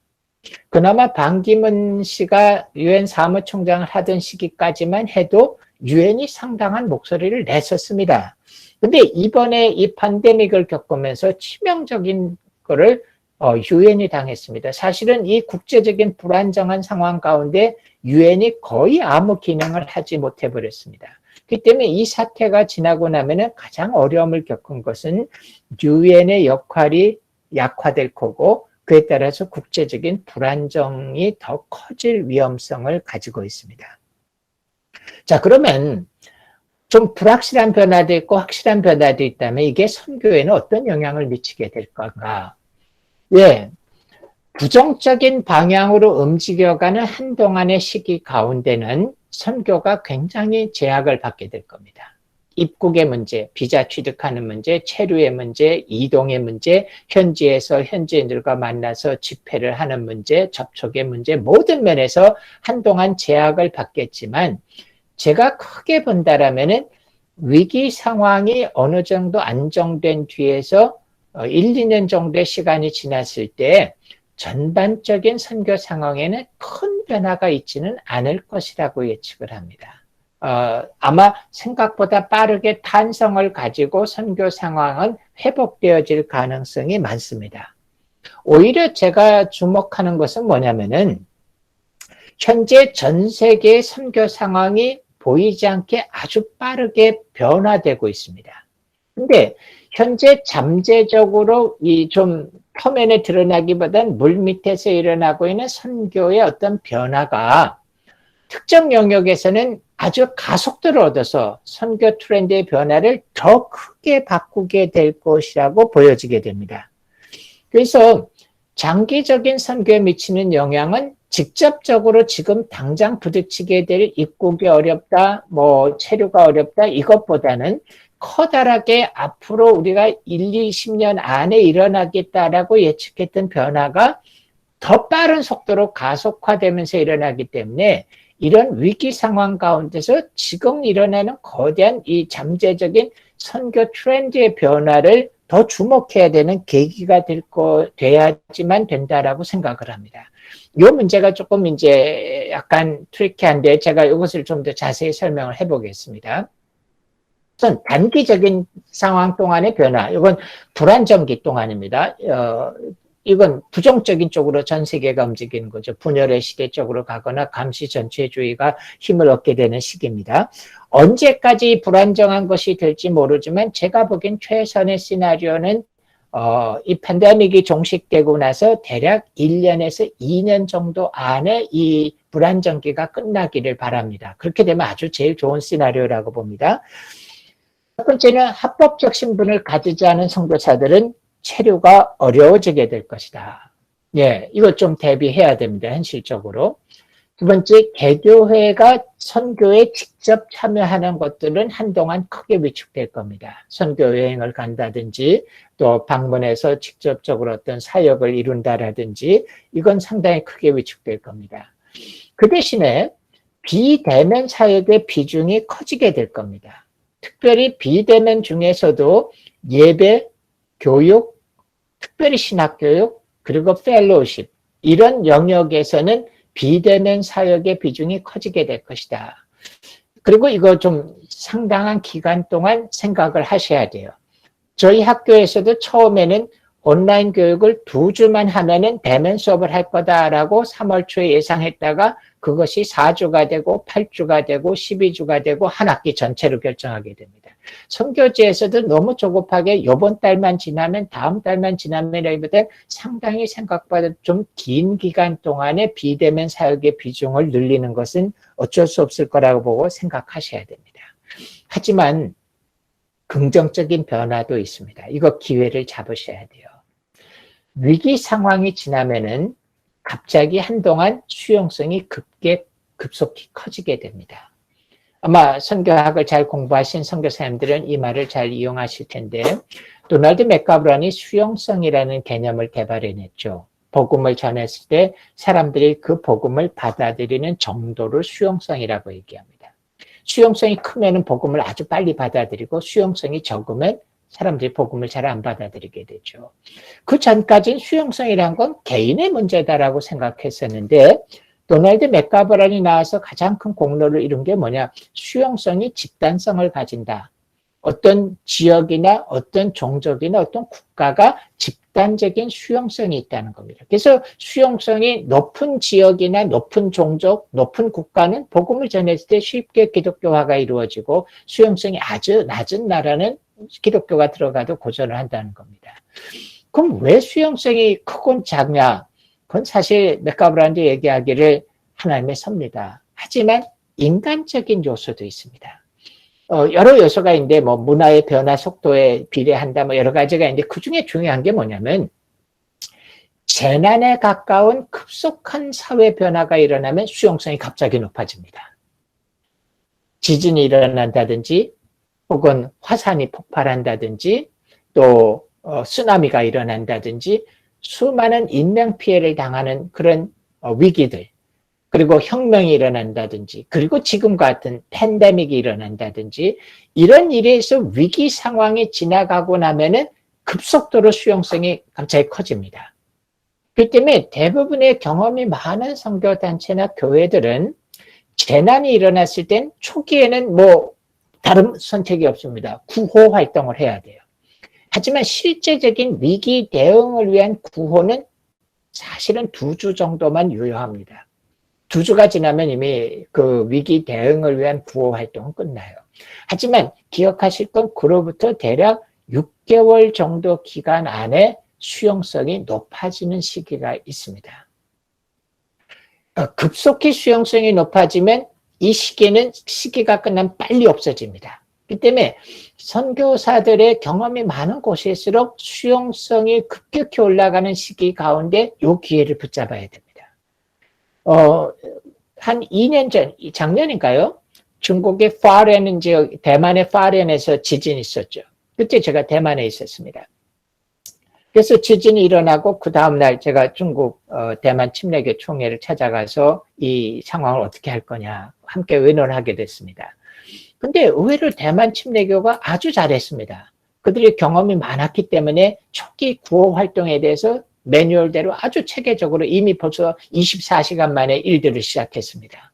그나마 반기문 씨가 유엔 사무총장을 하던 시기까지만 해도 유엔이 상당한 목소리를 냈었습니다. 근데 이번에 이 팬데믹을 겪으면서 치명적인 거를 유엔이 당했습니다. 사실은 이 국제적인 불안정한 상황 가운데 유엔이 거의 아무 기능을 하지 못해 버렸습니다. 그렇기 때문에 이 사태가 지나고 나면은 가장 어려움을 겪은 것은 유엔의 역할이 약화될 거고 그에 따라서 국제적인 불안정이 더 커질 위험성을 가지고 있습니다. 자, 그러면 좀 불확실한 변화도 있고 확실한 변화도 있다면 이게 선교에는 어떤 영향을 미치게 될 건가? 예, 부정적인 방향으로 움직여가는 한동안의 시기 가운데는 선교가 굉장히 제약을 받게 될 겁니다. 입국의 문제, 비자 취득하는 문제, 체류의 문제, 이동의 문제, 현지에서 현지인들과 만나서 집회를 하는 문제, 접촉의 문제, 모든 면에서 한동안 제약을 받겠지만 제가 크게 본다라면은 위기 상황이 어느 정도 안정된 뒤에서 1, 2년 정도의 시간이 지났을 때 전반적인 선교 상황에는 큰 변화가 있지는 않을 것이라고 예측을 합니다. 아마 생각보다 빠르게 탄성을 가지고 선교 상황은 회복되어질 가능성이 많습니다. 오히려 제가 주목하는 것은 뭐냐면은 현재 전 세계의 선교 상황이 보이지 않게 아주 빠르게 변화되고 있습니다. 근데 현재 잠재적으로 이 좀 표면에 드러나기보다는 물 밑에서 일어나고 있는 선교의 어떤 변화가 특정 영역에서는 아주 가속도를 얻어서 선교 트렌드의 변화를 더 크게 바꾸게 될 것이라고 보여지게 됩니다. 그래서 장기적인 선교에 미치는 영향은 직접적으로 지금 당장 부딪히게 될 입국이 어렵다, 뭐 체류가 어렵다 이것보다는 커다랗게 앞으로 우리가 1, 20년 안에 일어나겠다라고 예측했던 변화가 더 빠른 속도로 가속화되면서 일어나기 때문에 이런 위기 상황 가운데서 지금 일어나는 거대한 이 잠재적인 선교 트렌드의 변화를 더 주목해야 되는 계기가 돼야지만 된다라고 생각을 합니다. 이 문제가 조금 이제 약간 트리키한데 제가 이것을 좀 더 자세히 설명을 해보겠습니다. 우선 단기적인 상황 동안의 변화, 이건 불안정기 동안입니다. 이건 부정적인 쪽으로 전 세계가 움직이는 거죠. 분열의 시대 쪽으로 가거나 감시 전체주의가 힘을 얻게 되는 시기입니다. 언제까지 불안정한 것이 될지 모르지만 제가 보기엔 최선의 시나리오는 이 팬데믹이 종식되고 나서 대략 1년에서 2년 정도 안에 이 불안정기가 끝나기를 바랍니다. 그렇게 되면 아주 제일 좋은 시나리오라고 봅니다. 첫 번째는 합법적 신분을 가지지 않은 선교사들은 체류가 어려워지게 될 것이다. 예, 이것 좀 대비해야 됩니다. 현실적으로. 두 번째, 개교회가 선교에 직접 참여하는 것들은 한동안 크게 위축될 겁니다. 선교 여행을 간다든지 또 방문해서 직접적으로 어떤 사역을 이룬다라든지 이건 상당히 크게 위축될 겁니다. 그 대신에 비대면 사역의 비중이 커지게 될 겁니다. 특별히 비대면 중에서도 예배, 교육, 특별히 신학교육, 그리고 펠로우십 이런 영역에서는 비대면 사역의 비중이 커지게 될 것이다. 그리고 이거 좀 상당한 기간 동안 생각을 하셔야 돼요. 저희 학교에서도 처음에는 온라인 교육을 2주만 하면은 대면 수업을 할 거다라고 3월 초에 예상했다가 그것이 4주가 되고 8주가 되고 12주가 되고 한 학기 전체로 결정하게 됩니다. 선교지에서도 너무 조급하게 이번 달만 지나면 다음 달만 지나면보다 상당히 생각보다 좀 긴 기간 동안에 비대면 사역의 비중을 늘리는 것은 어쩔 수 없을 거라고 보고 생각하셔야 됩니다. 하지만 긍정적인 변화도 있습니다. 이거 기회를 잡으셔야 돼요. 위기 상황이 지나면은 갑자기 한동안 수용성이 급속히 커지게 됩니다. 아마 선교학을 잘 공부하신 선교사님들은 이 말을 잘 이용하실 텐데 도널드 맥가브런이 수용성이라는 개념을 개발해냈죠. 복음을 전했을 때 사람들이 그 복음을 받아들이는 정도를 수용성이라고 얘기합니다. 수용성이 크면 복음을 아주 빨리 받아들이고 수용성이 적으면 사람들이 복음을 잘 안 받아들이게 되죠. 그 전까지는 수용성이란 건 개인의 문제다라고 생각했었는데 도널드 맥가버런이 나와서 가장 큰 공로를 이룬 게 뭐냐? 수용성이 집단성을 가진다. 어떤 지역이나 어떤 종족이나 어떤 국가가 집단적인 수용성이 있다는 겁니다. 그래서 수용성이 높은 지역이나 높은 종족, 높은 국가는 복음을 전했을 때 쉽게 기독교화가 이루어지고 수용성이 아주 낮은 나라는 기독교가 들어가도 고전을 한다는 겁니다. 그럼 왜 수용성이 크고 작냐? 그건 사실 맥가브란도 얘기하기를 하나님의 섭니다. 하지만 인간적인 요소도 있습니다. 여러 요소가 있는데 뭐 문화의 변화 속도에 비례한다 뭐 여러 가지가 있는데 그중에 중요한 게 뭐냐면 재난에 가까운 급속한 사회 변화가 일어나면 수용성이 갑자기 높아집니다. 지진이 일어난다든지 혹은 화산이 폭발한다든지 또 쓰나미가 일어난다든지 수많은 인명피해를 당하는 그런 위기들 그리고 혁명이 일어난다든지 그리고 지금 같은 팬데믹이 일어난다든지 이런 일에서 위기 상황이 지나가고 나면은 급속도로 수용성이 갑자기 커집니다. 그렇기 때문에 대부분의 경험이 많은 선교단체나 교회들은 재난이 일어났을 땐 초기에는 뭐 다른 선택이 없습니다. 구호 활동을 해야 돼요. 하지만 실제적인 위기 대응을 위한 구호는 사실은 2주 정도만 유효합니다. 2주가 지나면 이미 그 위기 대응을 위한 구호 활동은 끝나요. 하지만 기억하실 건 그로부터 대략 6개월 정도 기간 안에 수용성이 높아지는 시기가 있습니다. 급속히 수용성이 높아지면 이 시기가 끝나면 빨리 없어집니다. 그렇기 때문에 선교사들의 경험이 많은 곳일수록 수용성이 급격히 올라가는 시기 가운데 이 기회를 붙잡아야 됩니다. 한 2년 전, 작년인가요? 중국의 파렌 지역, 대만의 파렌에서 지진이 있었죠. 그때 제가 대만에 있었습니다. 그래서 지진이 일어나고 그 다음날 제가 중국 대만 침례교 총회를 찾아가서 이 상황을 어떻게 할 거냐 함께 의논을 하게 됐습니다. 근데 의외로 대만 침례교가 아주 잘했습니다. 그들이 경험이 많았기 때문에 초기 구호 활동에 대해서 매뉴얼대로 아주 체계적으로 이미 벌써 24시간 만에 일들을 시작했습니다.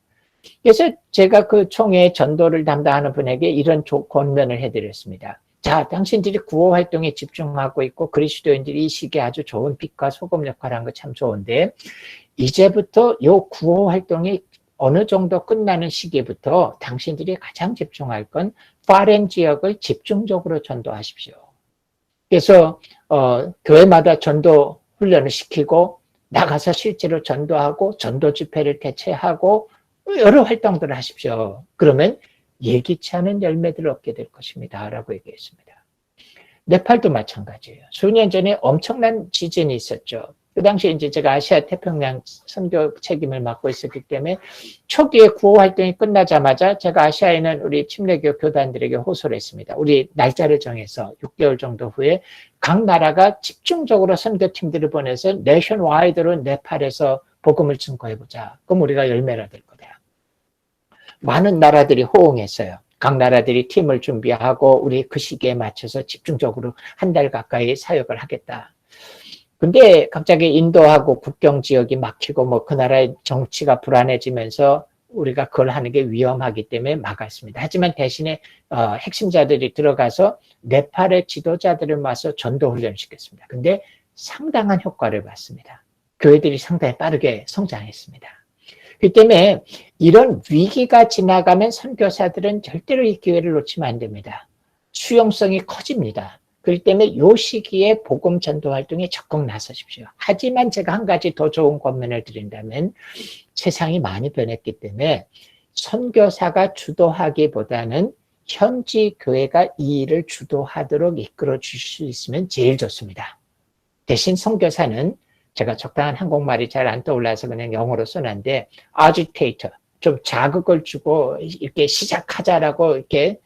그래서 제가 그 총회 전도를 담당하는 분에게 이런 권면을 해드렸습니다. 자, 당신들이 구호 활동에 집중하고 있고 그리스도인들이 이 시기에 아주 좋은 빛과 소금 역할을 한 거 참 좋은데 이제부터 이 구호 활동이 어느 정도 끝나는 시기부터 당신들이 가장 집중할 건 파렌 지역을 집중적으로 전도하십시오. 그래서 교회마다 전도 훈련을 시키고 나가서 실제로 전도하고 전도 집회를 개최하고 여러 활동들을 하십시오. 그러면 예기치 않은 열매들을 얻게 될 것입니다. 라고 얘기했습니다. 네팔도 마찬가지예요. 수년 전에 엄청난 지진이 있었죠. 그 당시에 이제 제가 아시아 태평양 선교 책임을 맡고 있었기 때문에 초기에 구호 활동이 끝나자마자 제가 아시아에 있는 우리 침례교 교단들에게 호소를 했습니다. 우리 날짜를 정해서 6개월 정도 후에 각 나라가 집중적으로 선교팀들을 보내서 내션 와이드로 네팔에서 복음을 증거해보자. 그럼 우리가 열매를 얻을 거다. 많은 나라들이 호응했어요. 각 나라들이 팀을 준비하고 우리 그 시기에 맞춰서 집중적으로 한 달 가까이 사역을 하겠다. 근데 갑자기 인도하고 국경 지역이 막히고 뭐 그 나라의 정치가 불안해지면서 우리가 그걸 하는 게 위험하기 때문에 막았습니다. 하지만 대신에 핵심자들이 들어가서 네팔의 지도자들을 모아서 전도 훈련시켰습니다. 근데 상당한 효과를 봤습니다. 교회들이 상당히 빠르게 성장했습니다. 그 때문에 이런 위기가 지나가면 선교사들은 절대로 이 기회를 놓치면 안 됩니다. 수용성이 커집니다. 그렇기 때문에 이 시기에 복음 전도 활동에 적극 나서십시오. 하지만 제가 한 가지 더 좋은 권면을 드린다면 세상이 많이 변했기 때문에 선교사가 주도하기보다는 현지 교회가 이 일을 주도하도록 이끌어 주실 수 있으면 제일 좋습니다. 대신 선교사는 제가 적당한 한국말이 잘 안 떠올라서 그냥 영어로 써놨는데 agitator, 좀 자극을 주고 이렇게 시작하자라고 이렇게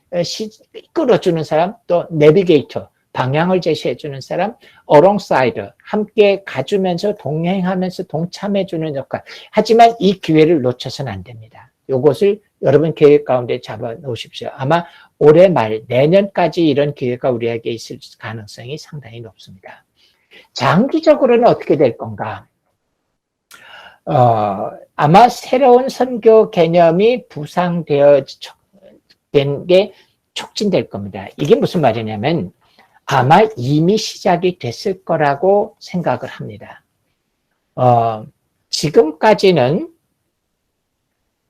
끌어주는 사람, 또 navigator, 방향을 제시해주는 사람, alongside, 함께 가주면서 동행하면서 동참해주는 역할. 하지만 이 기회를 놓쳐서는 안 됩니다. 이것을 여러분 계획 가운데 잡아 놓으십시오. 아마 올해 말, 내년까지 이런 기회가 우리에게 있을 가능성이 상당히 높습니다. 장기적으로는 어떻게 될 건가? 아마 새로운 선교 개념이 부상되어 된 게 촉진될 겁니다. 이게 무슨 말이냐면 아마 이미 시작이 됐을 거라고 생각을 합니다. 지금까지는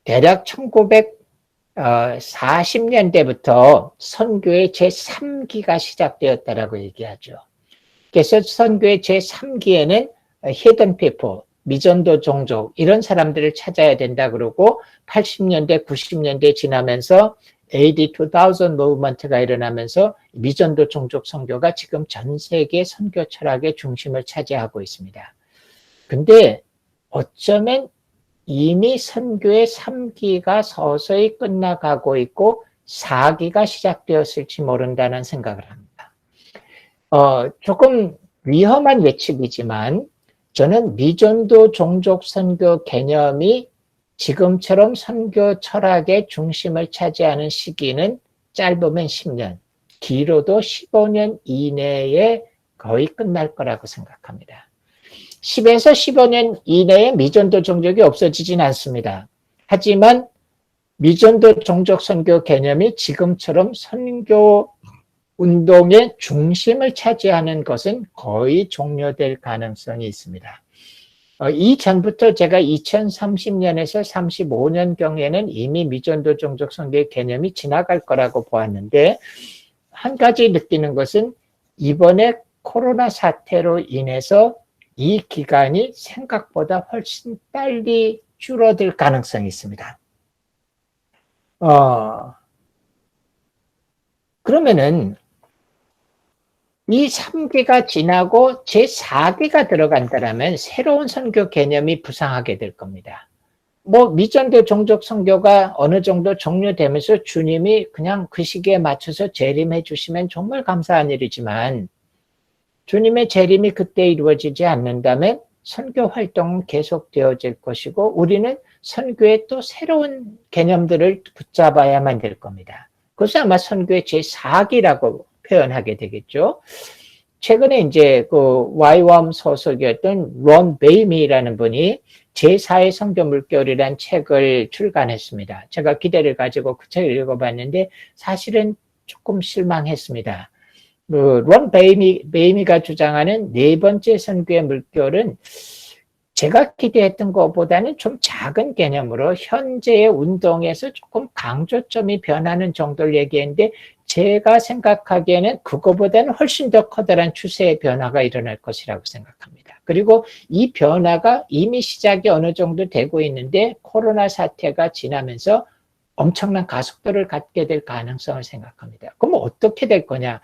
대략 1940년대부터 선교의 제3기가 시작되었다라고 얘기하죠. 그래서 선교의 제3기에는 히든 피플, 미전도 종족 이런 사람들을 찾아야 된다 그러고 80년대, 90년대 지나면서 AD 2000 무브먼트가 일어나면서 미전도 종족 선교가 지금 전 세계 선교 철학의 중심을 차지하고 있습니다. 근데 어쩌면 이미 선교의 3기가 서서히 끝나가고 있고 4기가 시작되었을지 모른다는 생각을 합니다. 조금 위험한 예측이지만 저는 미전도 종족 선교 개념이 지금처럼 선교 철학의 중심을 차지하는 시기는 짧으면 10년, 길어도 15년 이내에 거의 끝날 거라고 생각합니다. 10에서 15년 이내에 미전도 종족이 없어지진 않습니다. 하지만 미전도 종족 선교 개념이 지금처럼 선교 운동의 중심을 차지하는 것은 거의 종료될 가능성이 있습니다. 이전부터 제가 2030년에서 35년경에는 이미 미전도 종족 선교의 개념이 지나갈 거라고 보았는데 한 가지 느끼는 것은 이번에 코로나 사태로 인해서 이 기간이 생각보다 훨씬 빨리 줄어들 가능성이 있습니다. 그러면은 이 3기가 지나고 제4기가 들어간다면 새로운 선교 개념이 부상하게 될 겁니다. 뭐 미전도 종족 선교가 어느 정도 종료되면서 주님이 그냥 그 시기에 맞춰서 재림해 주시면 정말 감사한 일이지만 주님의 재림이 그때 이루어지지 않는다면 선교 활동은 계속되어질 것이고 우리는 선교의 또 새로운 개념들을 붙잡아야만 될 겁니다. 그것이 아마 선교의 제4기라고 표현하게 되겠죠. 최근에 이제 그 YWAM 소속이었던 론 베이미라는 분이 제4의 선교 물결이라는 책을 출간했습니다. 제가 기대를 가지고 그 책을 읽어봤는데 사실은 조금 실망했습니다. 론 베이미가 주장하는 네 번째 선교의 물결은 제가 기대했던 것보다는 좀 작은 개념으로 현재의 운동에서 조금 강조점이 변하는 정도를 얘기했는데 제가 생각하기에는 그거보다는 훨씬 더 커다란 추세의 변화가 일어날 것이라고 생각합니다. 그리고 이 변화가 이미 시작이 어느 정도 되고 있는데 코로나 사태가 지나면서 엄청난 가속도를 갖게 될 가능성을 생각합니다. 그럼 어떻게 될 거냐?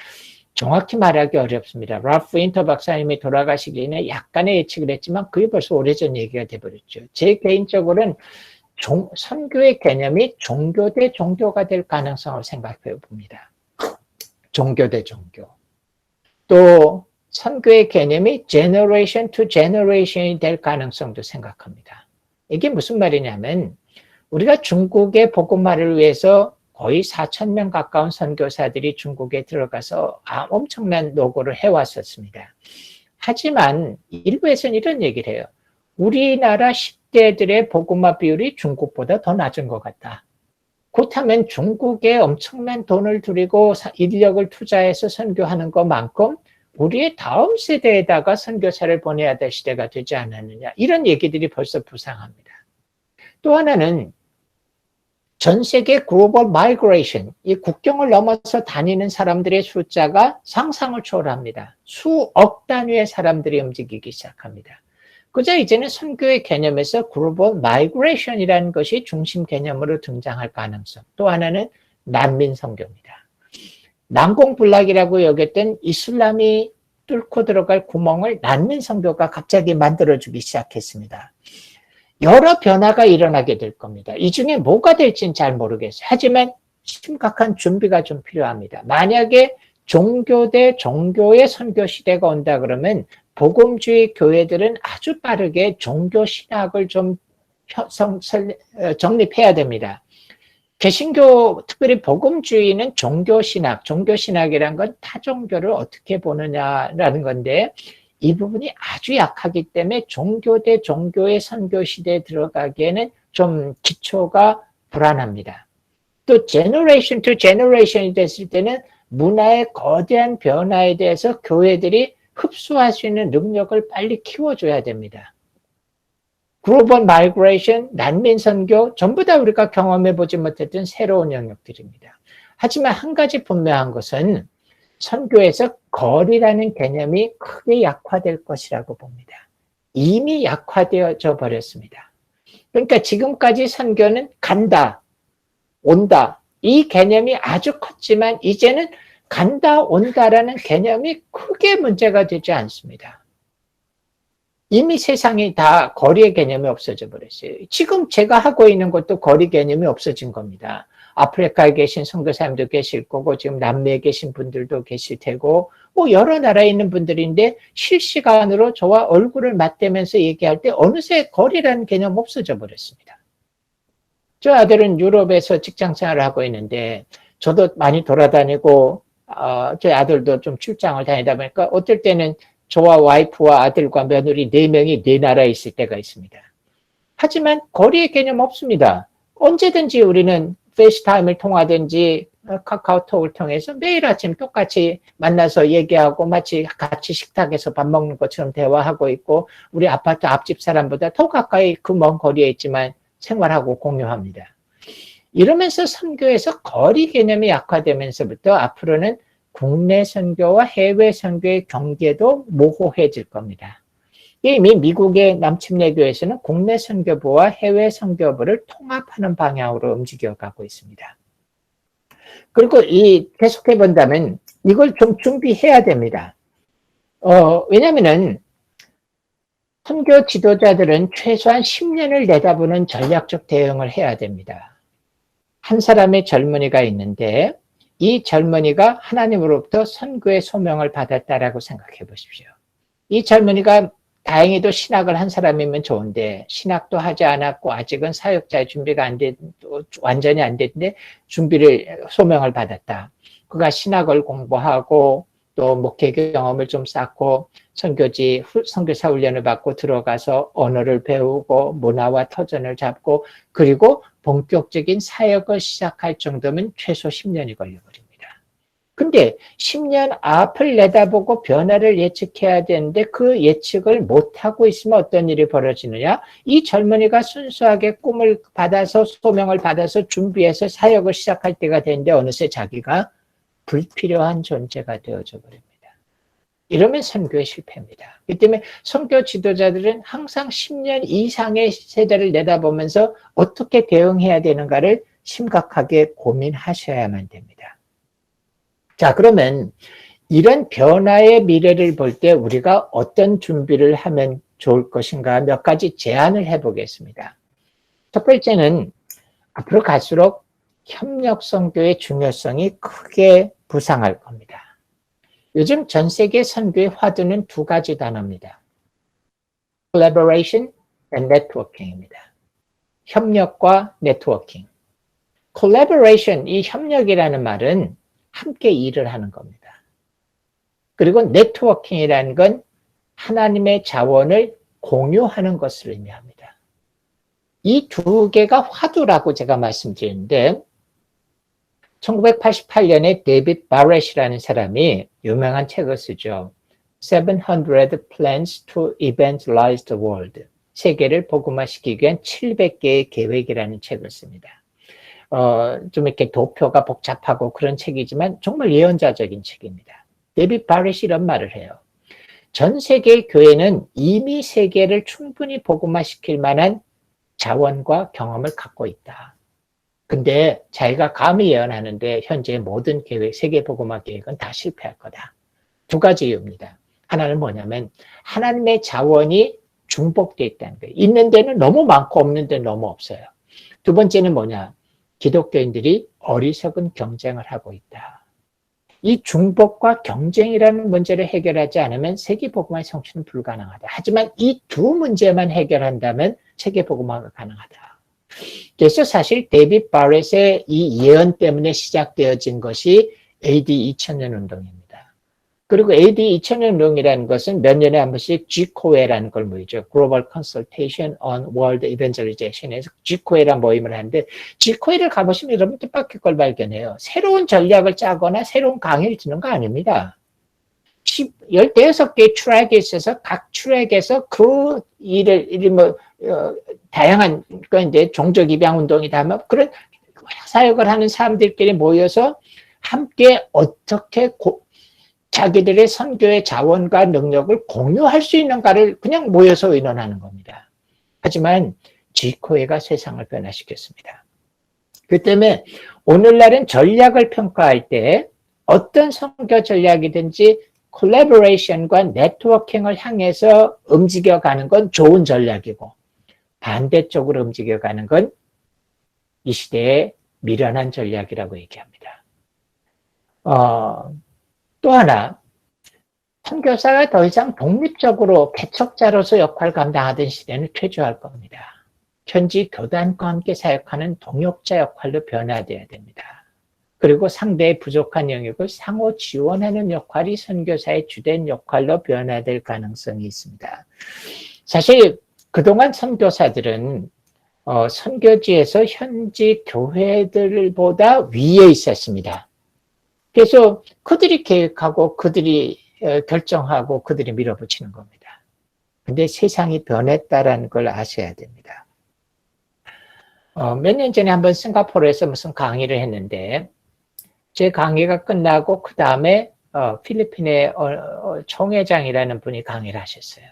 정확히 말하기 어렵습니다. 랄프 윈터 박사님이 돌아가시기 전에 약간의 예측을 했지만 그게 벌써 오래전 얘기가 돼버렸죠. 제 개인적으로는 선교의 개념이 종교 대 종교가 될 가능성을 생각해 봅니다. 종교 대 종교. 또 선교의 개념이 generation to generation이 될 가능성도 생각합니다. 이게 무슨 말이냐면 우리가 중국의 복음화를 위해서 거의 4,000명 가까운 선교사들이 중국에 들어가서 엄청난 노고를 해왔었습니다. 하지만 일부에서는 이런 얘기를 해요. 우리나라 10대들의 복음화 비율이 중국보다 더 낮은 것 같다. 그렇다면 중국에 엄청난 돈을 들이고 인력을 투자해서 선교하는 것만큼 우리의 다음 세대에다가 선교사를 보내야 될 시대가 되지 않았느냐. 이런 얘기들이 벌써 부상합니다. 또 하나는 전 세계 글로벌 마이그레이션, 이 국경을 넘어서 다니는 사람들의 숫자가 상상을 초월합니다. 수억 단위의 사람들이 움직이기 시작합니다. 그저 이제는 선교의 개념에서 글로벌 마이그레이션이라는 것이 중심 개념으로 등장할 가능성. 또 하나는 난민 선교입니다. 난공불락이라고 여겼던 이슬람이 뚫고 들어갈 구멍을 난민 선교가 갑자기 만들어주기 시작했습니다. 여러 변화가 일어나게 될 겁니다. 이 중에 뭐가 될지는 잘 모르겠어요. 하지만 심각한 준비가 좀 필요합니다. 만약에 종교 대 종교의 선교 시대가 온다 그러면 복음주의 교회들은 아주 빠르게 종교 신학을 좀 정립해야 됩니다. 개신교, 특별히 복음주의는 종교신학이란 건 타 종교를 어떻게 보느냐라는 건데 이 부분이 아주 약하기 때문에 종교 대 종교의 선교 시대에 들어가기에는 좀 기초가 불안합니다. 또 제너레이션 투 제너레이션이 됐을 때는 문화의 거대한 변화에 대해서 교회들이 흡수할 수 있는 능력을 빨리 키워줘야 됩니다. 글로벌 마이그레이션, 난민 선교 전부 다 우리가 경험해보지 못했던 새로운 영역들입니다. 하지만 한 가지 분명한 것은 선교에서 거리라는 개념이 크게 약화될 것이라고 봅니다. 이미 약화되어져 버렸습니다. 그러니까 지금까지 선교는 간다, 온다. 이 개념이 아주 컸지만 이제는 간다, 온다라는 개념이 크게 문제가 되지 않습니다. 이미 세상이 다 거리의 개념이 없어져 버렸어요. 지금 제가 하고 있는 것도 거리 개념이 없어진 겁니다. 아프리카에 계신 선교사님도 계실 거고 지금 남미에 계신 분들도 계실 테고 뭐 여러 나라에 있는 분들인데 실시간으로 저와 얼굴을 맞대면서 얘기할 때 어느새 거리라는 개념 없어져 버렸습니다. 저 아들은 유럽에서 직장생활을 하고 있는데 저도 많이 돌아다니고 저희 아들도 좀 출장을 다니다 보니까 어떨 때는 저와 와이프와 아들과 며느리 4명이 4나라에 있을 때가 있습니다. 하지만 거리의 개념 없습니다. 언제든지 우리는 페이스타임을 통하든지 카카오톡을 통해서 매일 아침 똑같이 만나서 얘기하고 마치 같이 식탁에서 밥 먹는 것처럼 대화하고 있고 우리 아파트 앞집 사람보다 더 가까이 그 먼 거리에 있지만 생활하고 공유합니다. 이러면서 선교에서 거리 개념이 약화되면서부터 앞으로는 국내 선교와 해외 선교의 경계도 모호해질 겁니다. 이미 미국의 남침례교에서는 국내 선교부와 해외 선교부를 통합하는 방향으로 움직여가고 있습니다. 그리고 계속해 본다면 이걸 좀 준비해야 됩니다. 왜냐면은 선교 지도자들은 최소한 10년을 내다보는 전략적 대응을 해야 됩니다. 한 사람의 젊은이가 있는데 이 젊은이가 하나님으로부터 선교의 소명을 받았다라고 생각해 보십시오. 이 젊은이가 다행히도 신학을 한 사람이면 좋은데 신학도 하지 않았고 아직은 사역자의 준비가 완전히 안 됐는데 소명을 받았다. 그가 신학을 공부하고 또 목회 경험을 좀 쌓고 선교사 훈련을 받고 들어가서 언어를 배우고 문화와 터전을 잡고 그리고 본격적인 사역을 시작할 정도면 최소 10년이 걸려버립니다. 근데 10년 앞을 내다보고 변화를 예측해야 되는데 그 예측을 못하고 있으면 어떤 일이 벌어지느냐? 이 젊은이가 순수하게 꿈을 받아서 소명을 받아서 준비해서 사역을 시작할 때가 되는데 어느새 자기가 불필요한 존재가 되어져 버립니다. 이러면 선교의 실패입니다. 그렇기 때문에 선교 지도자들은 항상 10년 이상의 세대를 내다보면서 어떻게 대응해야 되는가를 심각하게 고민하셔야만 됩니다. 자, 그러면 이런 변화의 미래를 볼 때 우리가 어떤 준비를 하면 좋을 것인가 몇 가지 제안을 해보겠습니다. 첫 번째는 앞으로 갈수록 협력 선교의 중요성이 크게 부상할 겁니다. 요즘 전 세계 선교의 화두는 두 가지 단어입니다. collaboration and networking입니다. 협력과 네트워킹. collaboration, 이 협력이라는 말은 함께 일을 하는 겁니다. 그리고 네트워킹이라는 건 하나님의 자원을 공유하는 것을 의미합니다. 이 두 개가 화두라고 제가 말씀드렸는데 1988년에 데이빗 바렛이라는 사람이 유명한 책을 쓰죠. 700 Plans to Evangelize the World. 세계를 복음화시키기 위한 700개의 계획이라는 책을 씁니다. 좀 이렇게 도표가 복잡하고 그런 책이지만 정말 예언자적인 책입니다. 데이빗 바렛이 이런 말을 해요. 전 세계의 교회는 이미 세계를 충분히 복음화시킬 만한 자원과 경험을 갖고 있다. 근데 자기가 감히 예언하는데 현재 모든 계획, 세계 복음화 계획은 다 실패할 거다. 두 가지 이유입니다. 하나는 뭐냐면 하나님의 자원이 중복되어 있다는 거예요. 있는 데는 너무 많고 없는 데는 너무 없어요. 두 번째는 뭐냐? 기독교인들이 어리석은 경쟁을 하고 있다. 이 중복과 경쟁이라는 문제를 해결하지 않으면 세계 복음화의 성취는 불가능하다. 하지만 이 두 문제만 해결한다면 세계 복음화가 가능하다. 그래서 사실 데이빗 바렛의 이 예언 때문에 시작되어진 것이 AD 2000년 운동입니다. 그리고 AD 2000년 운동이라는 것은 몇 년에 한 번씩 GCOE라는 걸 모이죠. Global Consultation on World Evangelization에서 GCOE라는 모임을 하는데 GCOE를 가보시면 여러분 뜻밖의 걸 발견해요. 새로운 전략을 짜거나 새로운 강의를 듣는 거 아닙니다. 16개 트랙이 있어서 각 트랙에서 그 일을 다양한 이제 종족 입양 운동이다 뭐 그런 사역을 하는 사람들끼리 모여서 함께 어떻게 자기들의 선교의 자원과 능력을 공유할 수 있는가를 그냥 모여서 의논하는 겁니다. 하지만 GCOE가 세상을 변화시켰습니다. 그 때문에 오늘날은 전략을 평가할 때 어떤 선교 전략이든지 콜라보레이션과 네트워킹을 향해서 움직여가는 건 좋은 전략이고 반대쪽으로 움직여가는 건 이 시대의 미련한 전략이라고 얘기합니다. 또 하나, 선교사가 더 이상 독립적으로 개척자로서 역할을 감당하던 시대는 퇴조할 겁니다. 현지 교단과 함께 사역하는 동역자 역할로 변화되어야 됩니다. 그리고 상대의 부족한 영역을 상호 지원하는 역할이 선교사의 주된 역할로 변화될 가능성이 있습니다. 사실 그동안 선교사들은 선교지에서 현지 교회들보다 위에 있었습니다. 그래서 그들이 계획하고 그들이 결정하고 그들이 밀어붙이는 겁니다. 근데 세상이 변했다라는 걸 아셔야 됩니다. 몇 년 전에 한번 싱가포르에서 무슨 강의를 했는데 제 강의가 끝나고 그 다음에 필리핀의 총회장이라는 분이 강의를 하셨어요.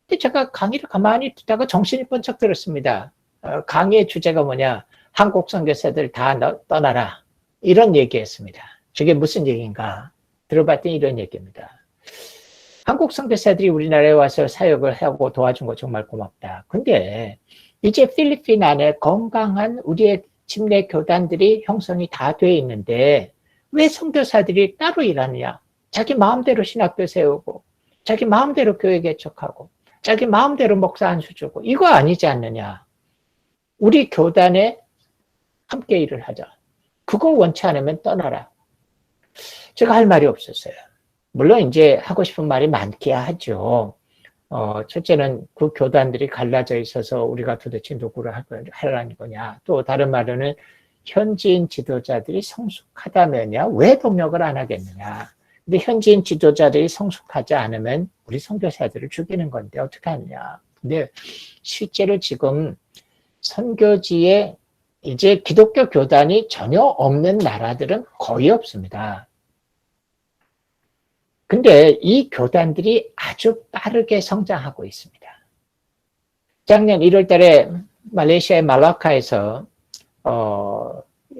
근데 제가 강의를 가만히 듣다가 정신이 번쩍 들었습니다. 강의의 주제가 뭐냐? 한국 선교사들 다 떠나라. 이런 얘기했습니다. 저게 무슨 얘기인가? 들어봤더니 이런 얘기입니다. 한국 선교사들이 우리나라에 와서 사역을 하고 도와준 거 정말 고맙다. 근데 이제 필리핀 안에 건강한 우리의 집내 교단들이 형성이 다 돼 있는데 왜 선교사들이 따로 일하느냐? 자기 마음대로 신학교 세우고 자기 마음대로 교회 개척하고 자기 마음대로 목사 안수 주고 이거 아니지 않느냐? 우리 교단에 함께 일을 하자. 그거 원치 않으면 떠나라. 제가 할 말이 없었어요. 물론 이제 하고 싶은 말이 많기야 하죠. 첫째는 그 교단들이 갈라져 있어서 우리가 도대체 누구를 하라는 거냐. 또 다른 말로는 현지인 지도자들이 성숙하다면야 왜 동력을 안 하겠느냐. 근데 현지인 지도자들이 성숙하지 않으면 우리 선교사들을 죽이는 건데 어떻게 하느냐. 근데 실제로 지금 선교지에 이제 기독교 교단이 전혀 없는 나라들은 거의 없습니다. 근데 이 교단들이 아주 빠르게 성장하고 있습니다. 작년 1월 달에 말레이시아의 말라카에서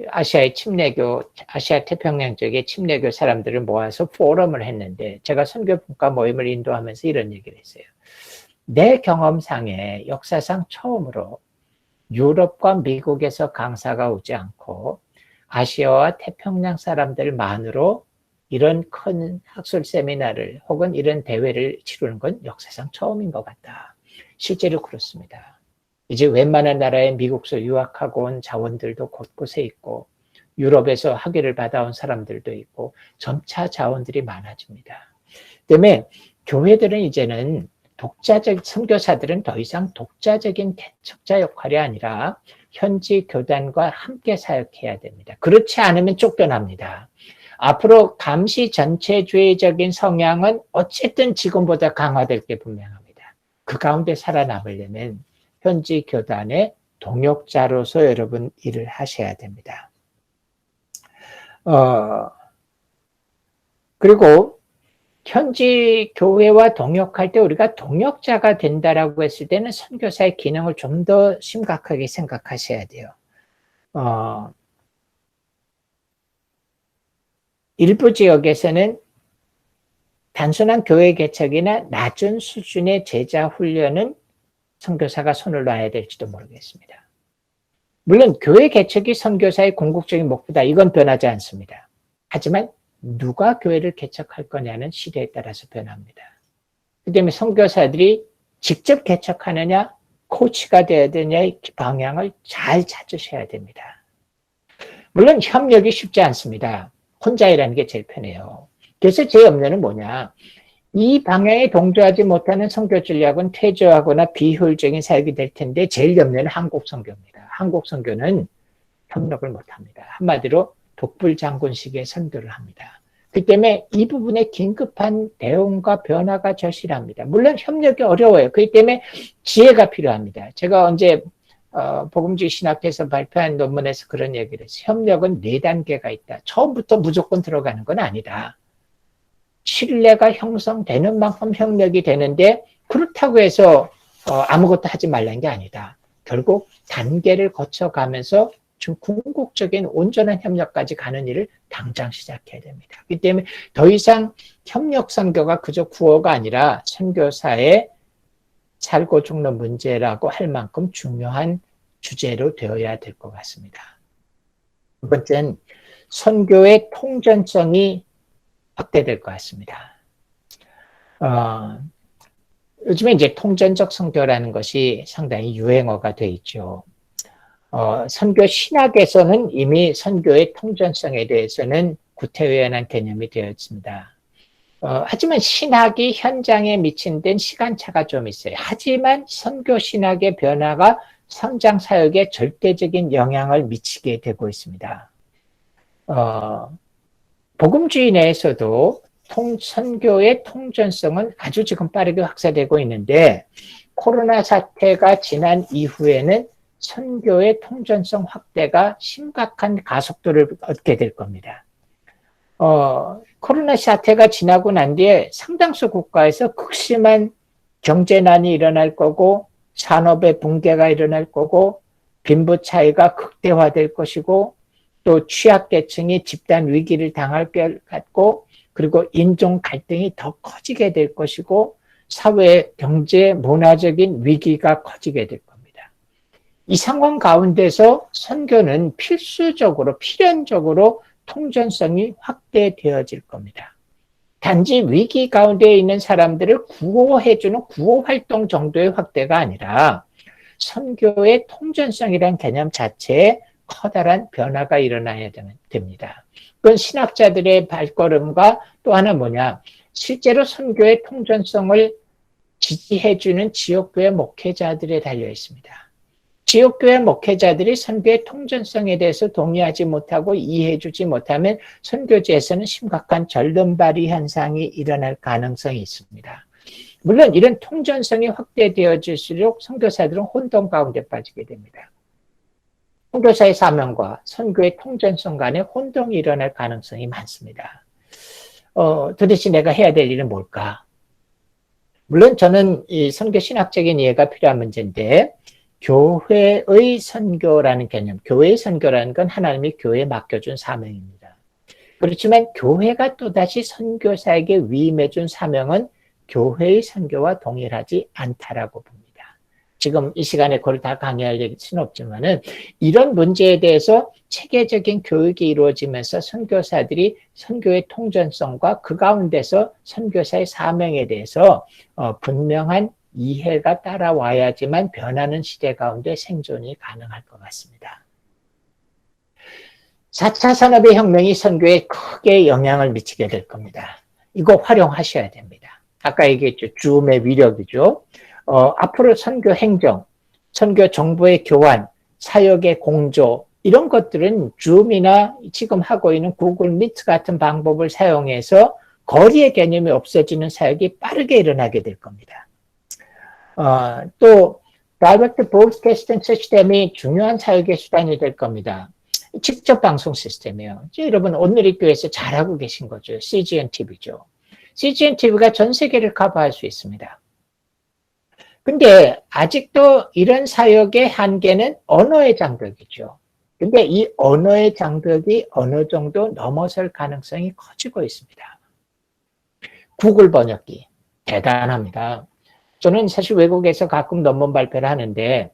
아시아의 침례교, 아시아 태평양 쪽의 침례교 사람들을 모아서 포럼을 했는데 제가 선교분과 모임을 인도하면서 이런 얘기를 했어요. 내 경험상에 역사상 처음으로 유럽과 미국에서 강사가 오지 않고 아시아와 태평양 사람들만으로 이런 큰 학술 세미나를 혹은 이런 대회를 치르는 건 역사상 처음인 것 같다. 실제로 그렇습니다. 이제 웬만한 나라에 미국에서 유학하고 온 자원들도 곳곳에 있고 유럽에서 학위를 받아온 사람들도 있고 점차 자원들이 많아집니다. 때문에 교회들은 이제는 선교사들은 더 이상 독자적인 개척자 역할이 아니라 현지 교단과 함께 사역해야 됩니다. 그렇지 않으면 쫓겨납니다. 앞으로 감시 전체주의적인 성향은 어쨌든 지금보다 강화될 게 분명합니다. 그 가운데 살아남으려면 현지 교단의 동역자로서 여러분 일을 하셔야 됩니다. 그리고 현지 교회와 동역할 때 우리가 동역자가 된다라고 했을 때는 선교사의 기능을 좀 더 심각하게 생각하셔야 돼요. 일부 지역에서는 단순한 교회 개척이나 낮은 수준의 제자 훈련은 선교사가 손을 놔야 될지도 모르겠습니다. 물론 교회 개척이 선교사의 궁극적인 목표다. 이건 변하지 않습니다. 하지만 누가 교회를 개척할 거냐는 시대에 따라서 변합니다. 그 때문에 선교사들이 직접 개척하느냐 코치가 되어야 되냐의 방향을 잘 찾으셔야 됩니다. 물론 협력이 쉽지 않습니다. 혼자 일하는 게 제일 편해요. 그래서 제 염려는 뭐냐, 이 방향에 동조하지 못하는 선교 전략은 퇴조하거나 비효율적인 사역이 될 텐데 제일 염려는 한국 선교입니다. 한국 선교는 협력을 못합니다. 한마디로 독불장군식의 선교를 합니다. 그 때문에 이 부분에 긴급한 대응과 변화가 절실합니다. 물론 협력이 어려워요. 그렇기 때문에 지혜가 필요합니다. 제가 언제 복음주의 신학회에서 발표한 논문에서 그런 얘기를 했어요. 협력은 4단계가 있다. 처음부터 무조건 들어가는 건 아니다. 신뢰가 형성되는 만큼 협력이 되는데 그렇다고 해서 아무것도 하지 말라는 게 아니다. 결국 단계를 거쳐가면서 좀 궁극적인 온전한 협력까지 가는 일을 당장 시작해야 됩니다. 그렇기 때문에 더 이상 협력 선교가 그저 구호가 아니라 선교사의 살고 죽는 문제라고 할 만큼 중요한 주제로 되어야 될 것 같습니다. 두 번째는 선교의 통전성이 확대될 것 같습니다. 요즘에 이제 통전적 선교라는 것이 상당히 유행어가 돼 있죠. 선교 신학에서는 이미 선교의 통전성에 대해서는 구태의연한 개념이 되어 있습니다. 하지만 신학이 현장에 미친 데는 시간차가 좀 있어요. 하지만 선교 신학의 변화가 성장 사역에 절대적인 영향을 미치게 되고 있습니다. 복음주의 내에서도 선교의 통전성은 아주 지금 빠르게 확산되고 있는데 코로나 사태가 지난 이후에는 선교의 통전성 확대가 심각한 가속도를 얻게 될 겁니다. 코로나 사태가 지나고 난 뒤에 상당수 국가에서 극심한 경제난이 일어날 거고 산업의 붕괴가 일어날 거고 빈부 차이가 극대화될 것이고 또 취약계층이 집단 위기를 당할 것 같고 그리고 인종 갈등이 더 커지게 될 것이고 사회, 경제, 문화적인 위기가 커지게 될 겁니다. 이 상황 가운데서 선교는 필수적으로, 필연적으로 통전성이 확대되어질 겁니다. 단지 위기 가운데 있는 사람들을 구호해주는 구호활동 정도의 확대가 아니라 선교의 통전성이라는 개념 자체에 커다란 변화가 일어나야 됩니다. 그건 신학자들의 발걸음과 또 하나 뭐냐, 실제로 선교의 통전성을 지지해주는 지역교회 목회자들에 달려 있습니다. 지역교회 목회자들이 선교의 통전성에 대해서 동의하지 못하고 이해해주지 못하면 선교지에서는 심각한 절름발이 현상이 일어날 가능성이 있습니다. 물론 이런 통전성이 확대되어질수록 선교사들은 혼돈 가운데 빠지게 됩니다. 선교사의 사명과 선교의 통전성 간에 혼동이 일어날 가능성이 많습니다. 도대체 내가 해야 될 일은 뭘까? 물론 저는 이 선교 신학적인 이해가 필요한 문제인데, 교회의 선교라는 개념, 교회의 선교라는 건 하나님이 교회에 맡겨준 사명입니다. 그렇지만 교회가 또다시 선교사에게 위임해준 사명은 교회의 선교와 동일하지 않다라고 봅니다. 지금 이 시간에 그걸 다 강의할 수는 없지만은 이런 문제에 대해서 체계적인 교육이 이루어지면서 선교사들이 선교의 통전성과 그 가운데서 선교사의 사명에 대해서 분명한 이해가 따라와야지만 변하는 시대 가운데 생존이 가능할 것 같습니다. 4차 산업의 혁명이 선교에 크게 영향을 미치게 될 겁니다. 이거 활용하셔야 됩니다. 아까 얘기했죠. 줌의 위력이죠. 앞으로 선교 행정, 선교 정보의 교환, 사역의 공조, 이런 것들은 줌이나 지금 하고 있는 구글 미트 같은 방법을 사용해서 거리의 개념이 없어지는 사역이 빠르게 일어나게 될 겁니다. 또 다이렉트 브로드캐스팅 시스템이 중요한 사역의 수단이 될 겁니다. 직접 방송 시스템이에요. 여러분 오늘의 교회에서 잘하고 계신 거죠. CGN TV죠. CGN TV가 전 세계를 커버할 수 있습니다. 근데 아직도 이런 사역의 한계는 언어의 장벽이죠. 근데 이 언어의 장벽이 어느 정도 넘어설 가능성이 커지고 있습니다. 구글 번역기 대단합니다. 저는 사실 외국에서 가끔 논문 발표를 하는데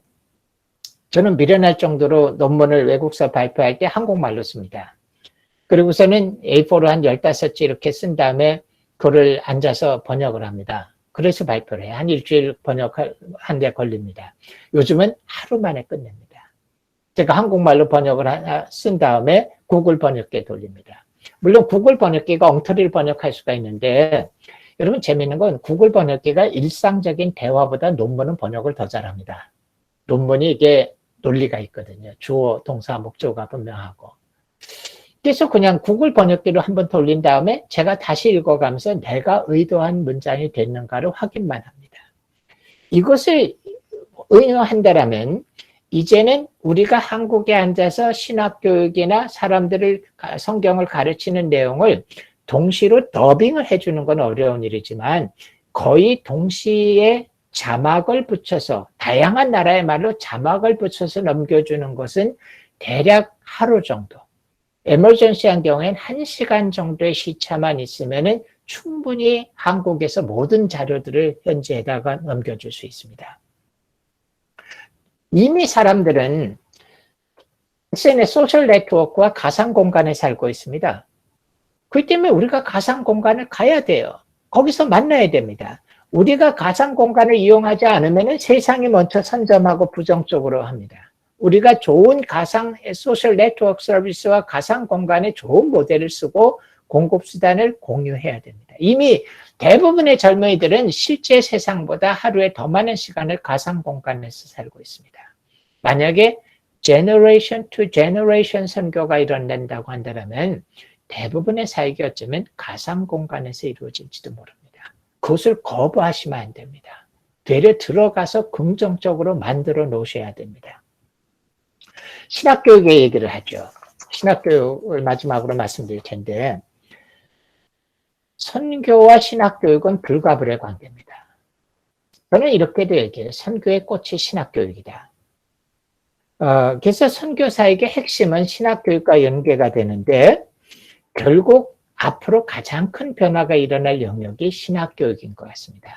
저는 미련할 정도로 논문을 외국서 발표할 때 한국말로 씁니다. 그리고서는 A4로 한 15지 이렇게 쓴 다음에 그걸 앉아서 번역을 합니다. 그래서 발표를 해요. 한 일주일 번역한 데 걸립니다. 요즘은 하루 만에 끝냅니다. 제가 한국말로 번역을 하나 쓴 다음에 구글 번역기에 돌립니다. 물론 구글 번역기가 엉터리를 번역할 수가 있는데 여러분 재미있는 건 구글 번역기가 일상적인 대화보다 논문은 번역을 더 잘합니다. 논문이 이게 논리가 있거든요. 주어, 동사, 목적어가 분명하고. 그래서 그냥 구글 번역기로 한번 돌린 다음에 제가 다시 읽어가면서 내가 의도한 문장이 됐는가를 확인만 합니다. 이것을 응용한다라면 이제는 우리가 한국에 앉아서 신학교육이나 사람들을 성경을 가르치는 내용을 동시로 더빙을 해주는 건 어려운 일이지만 거의 동시에 자막을 붙여서 다양한 나라의 말로 자막을 붙여서 넘겨주는 것은 대략 하루 정도. 에머전시한 경우에는 1시간 정도의 시차만 있으면 충분히 한국에서 모든 자료들을 현지에다가 넘겨줄 수 있습니다. 이미 사람들은 SNS 소셜 네트워크와 가상 공간에 살고 있습니다. 그렇기 때문에 우리가 가상 공간을 가야 돼요. 거기서 만나야 됩니다. 우리가 가상 공간을 이용하지 않으면 세상이 먼저 선점하고 부정적으로 합니다. 우리가 좋은 가상 소셜 네트워크 서비스와 가상 공간의 좋은 모델을 쓰고 공급수단을 공유해야 됩니다. 이미 대부분의 젊은이들은 실제 세상보다 하루에 더 많은 시간을 가상 공간에서 살고 있습니다. 만약에 제너레이션 투 제너레이션 선교가 일어난다고 한다면 대부분의 사역이 어쩌면 가상 공간에서 이루어질지도 모릅니다. 그것을 거부하시면 안 됩니다. 되려 들어가서 긍정적으로 만들어 놓으셔야 됩니다. 신학교육의 얘기를 하죠. 신학교육을 마지막으로 말씀드릴 텐데 선교와 신학교육은 불가불의 관계입니다. 저는 이렇게도 얘기해요. 선교의 꽃이 신학교육이다. 그래서 선교사에게 핵심은 신학교육과 연계가 되는데 결국 앞으로 가장 큰 변화가 일어날 영역이 신학교육인 것 같습니다.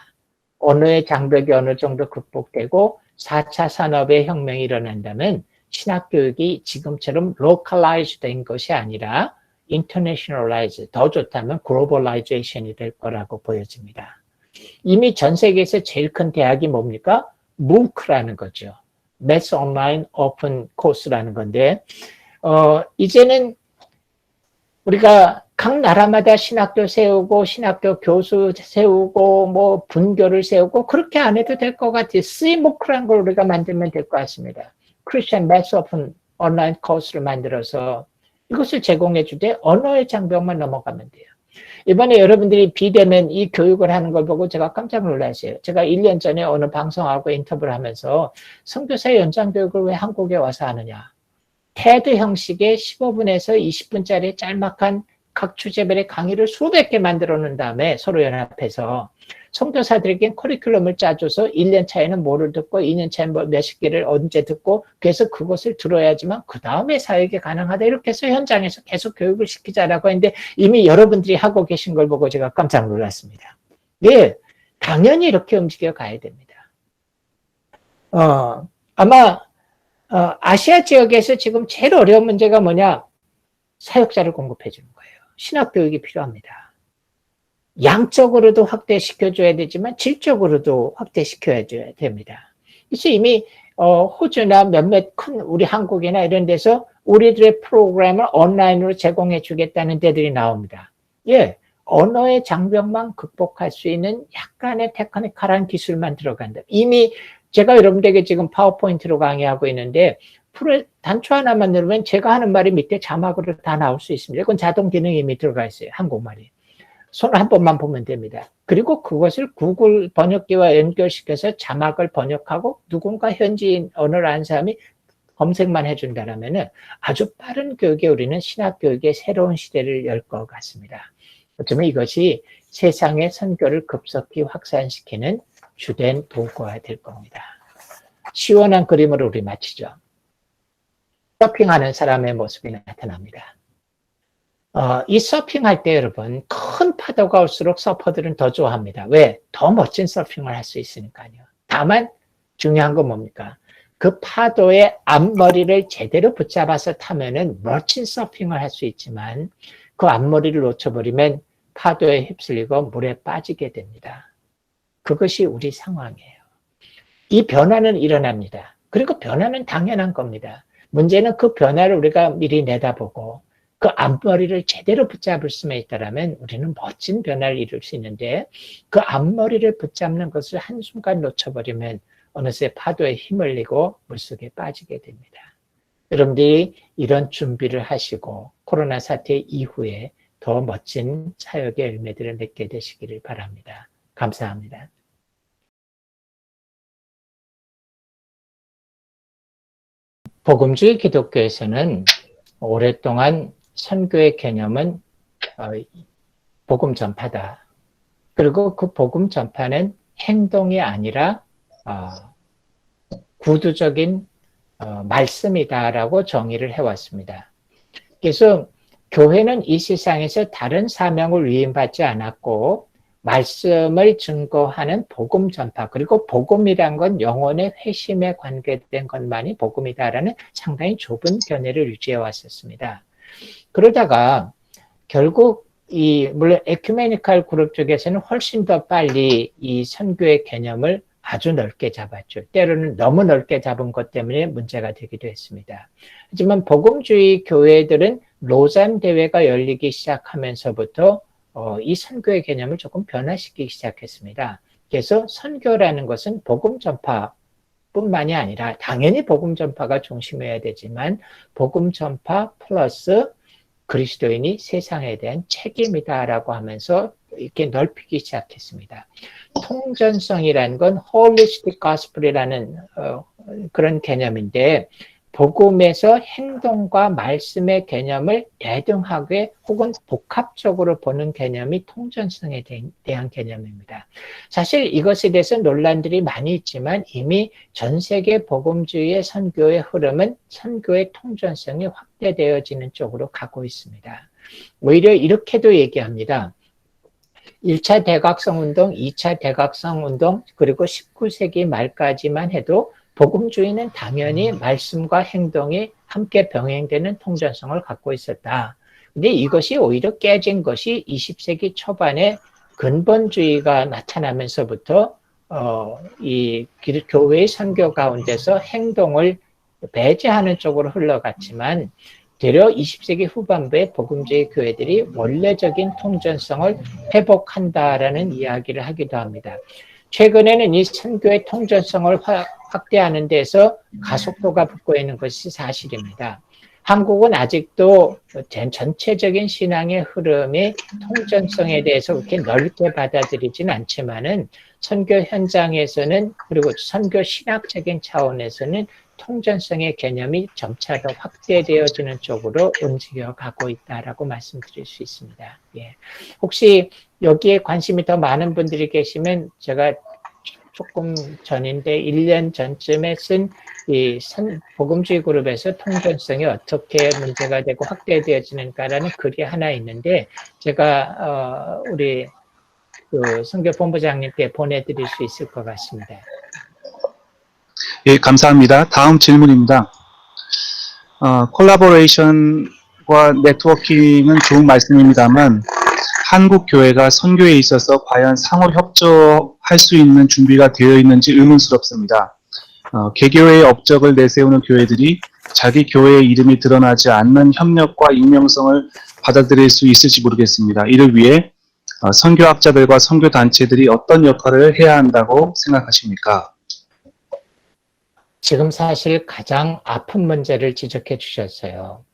언어의 장벽이 어느 정도 극복되고 4차 산업의 혁명이 일어난다면 신학교육이 지금처럼 localized 된 것이 아니라 internationalized, 더 좋다면 globalization이 될 거라고 보여집니다. 이미 전 세계에서 제일 큰 대학이 뭡니까? MOOC라는 거죠. Mass Online Open Course라는 건데 이제는 우리가 각 나라마다 신학교 세우고 신학교 교수 세우고 뭐 분교를 세우고 그렇게 안 해도 될 것 같아요. CMOOC라는 걸 우리가 만들면 될 것 같습니다. Christian Mass Open 온라인 코스를 만들어서 이것을 제공해 주되 언어의 장벽만 넘어가면 돼요. 이번에 여러분들이 비대면 이 교육을 하는 걸 보고 제가 깜짝 놀랐어요. 제가 1년 전에 어느 방송하고 인터뷰를 하면서 선교사의 연장 교육을 왜 한국에 와서 하느냐. 테드 형식의 15분에서 20분짜리 짤막한 각 주제별의 강의를 수백 개 만들어 놓은 다음에 서로 연합해서 성도사들에게 커리큘럼을 짜줘서 1년 차에는 뭐를 듣고 2년 차에는 몇십 개를 언제 듣고 그래서 그것을 들어야지만 그 다음에 사역이 가능하다. 이렇게 해서 현장에서 계속 교육을 시키자라고 했는데 이미 여러분들이 하고 계신 걸 보고 제가 깜짝 놀랐습니다. 예, 당연히 이렇게 움직여 가야 됩니다. 아마 아시아 지역에서 지금 제일 어려운 문제가 뭐냐? 사역자를 공급해 주는 거예요. 신학교육이 필요합니다. 양적으로도 확대시켜줘야 되지만 질적으로도 확대시켜야 됩니다. 그래서 이미 호주나 몇몇 큰 우리 한국이나 이런 데서 우리들의 프로그램을 온라인으로 제공해 주겠다는 데들이 나옵니다. 예, 언어의 장벽만 극복할 수 있는 약간의 테크니컬한 기술만 들어간다. 이미 제가 여러분들에게 지금 파워포인트로 강의하고 있는데 단추 하나만 누르면 제가 하는 말이 밑에 자막으로 다 나올 수 있습니다. 그건 자동 기능이 이미 들어가 있어요. 한국말이. 손 한 번만 보면 됩니다. 그리고 그것을 구글 번역기와 연결시켜서 자막을 번역하고 누군가 현지인 언어를 아는 사람이 검색만 해준다면 아주 빠른 교육에 우리는 신학교육의 새로운 시대를 열 것 같습니다. 어쩌면 이것이 세상의 선교를 급속히 확산시키는 주된 도구가 될 겁니다. 시원한 그림으로 우리 마치죠. 서핑하는 사람의 모습이 나타납니다. 이 서핑할 때 여러분 큰 파도가 올수록 서퍼들은 더 좋아합니다. 왜? 더 멋진 서핑을 할 수 있으니까요. 다만 중요한 건 뭡니까? 그 파도의 앞머리를 제대로 붙잡아서 타면은 멋진 서핑을 할 수 있지만 그 앞머리를 놓쳐버리면 파도에 휩쓸리고 물에 빠지게 됩니다. 그것이 우리 상황이에요. 이 변화는 일어납니다. 그리고 변화는 당연한 겁니다. 문제는 그 변화를 우리가 미리 내다보고 그 앞머리를 제대로 붙잡을 수만 있다면 우리는 멋진 변화를 이룰 수 있는데 그 앞머리를 붙잡는 것을 한순간 놓쳐버리면 어느새 파도에 휘말리고 물속에 빠지게 됩니다. 여러분들이 이런 준비를 하시고 코로나 사태 이후에 더 멋진 사역의 열매들을 맺게 되시기를 바랍니다. 감사합니다. 복음주의 기독교에서는 오랫동안 선교의 개념은 복음 전파다. 그리고 그 복음 전파는 행동이 아니라 구두적인 말씀이다라고 정의를 해왔습니다. 그래서 교회는 이 세상에서 다른 사명을 위임받지 않았고 말씀을 증거하는 복음 전파, 그리고 복음이란 건 영혼의 회심에 관계된 것만이 복음이다라는 상당히 좁은 견해를 유지해 왔었습니다. 그러다가 결국 물론 에큐메니컬 그룹 쪽에서는 훨씬 더 빨리 이 선교의 개념을 아주 넓게 잡았죠. 때로는 너무 넓게 잡은 것 때문에 문제가 되기도 했습니다. 하지만 복음주의 교회들은 로잔 대회가 열리기 시작하면서부터 이 선교의 개념을 조금 변화시키기 시작했습니다. 그래서 선교라는 것은 복음 전파뿐만이 아니라 당연히 복음 전파가 중심이어야 되지만 복음 전파 플러스 그리스도인이 세상에 대한 책임이다라고 하면서 이렇게 넓히기 시작했습니다. 통전성이라는 건 holistic gospel이라는 그런 개념인데 복음에서 행동과 말씀의 개념을 대등하게 혹은 복합적으로 보는 개념이 통전성에 대한 개념입니다. 사실 이것에 대해서 논란들이 많이 있지만 이미 전 세계 복음주의의 선교의 흐름은 선교의 통전성이 확대되어지는 쪽으로 가고 있습니다. 오히려 이렇게도 얘기합니다. 1차 대각성 운동, 2차 대각성 운동, 그리고 19세기 말까지만 해도 복음주의는 당연히 말씀과 행동이 함께 병행되는 통전성을 갖고 있었다. 근데 이것이 오히려 깨진 것이 20세기 초반에 근본주의가 나타나면서부터 이 교회의 선교 가운데서 행동을 배제하는 쪽으로 흘러갔지만 되려 20세기 후반부에 복음주의 교회들이 원래적인 통전성을 회복한다라는 이야기를 하기도 합니다. 최근에는 이 선교의 통전성을 확대하는 데서 가속도가 붙고 있는 것이 사실입니다. 한국은 아직도 전체적인 신앙의 흐름이 통전성에 대해서 그렇게 넓게 받아들이진 않지만은 선교 현장에서는 그리고 선교 신학적인 차원에서는 통전성의 개념이 점차 더 확대되어지는 쪽으로 움직여가고 있다라고 말씀드릴 수 있습니다. 예. 혹시 여기에 관심이 더 많은 분들이 계시면 제가 조금 전인데 1년 전쯤에 쓴 이 복음주의 그룹에서 통전성이 어떻게 문제가 되고 확대되어지는가라는 글이 하나 있는데 제가 우리 그 선교본부장님께 보내드릴 수 있을 것 같습니다. 예, 감사합니다. 다음 질문입니다. 콜라보레이션과 네트워킹은 좋은 말씀입니다만 한국 교회가 선교에 있어서 과연 상호 협조할 수 있는 준비가 되어 있는지 의문스럽습니다. 개교회의 업적을 내세우는 교회들이 자기 교회의 이름이 드러나지 않는 협력과 익명성을 받아들일 수 있을지 모르겠습니다. 이를 위해 선교학자들과 선교단체들이 어떤 역할을 해야 한다고 생각하십니까? 지금 사실 가장 아픈 문제를 지적해 주셨어요.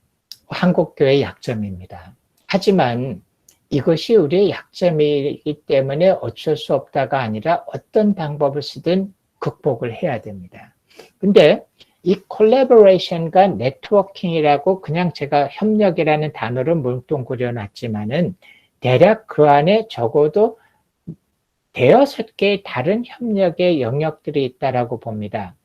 한국교회의 약점입니다. 하지만 이것이 우리의 약점이기 때문에 어쩔 수 없다가 아니라 어떤 방법을 쓰든 극복을 해야 됩니다. 근데 이 콜라보레이션과 네트워킹이라고 그냥 제가 협력이라는 단어를 뭉뚱그려 놨지만은 대략 그 안에 적어도 대여섯 개의 다른 협력의 영역들이 있다라고 봅니다.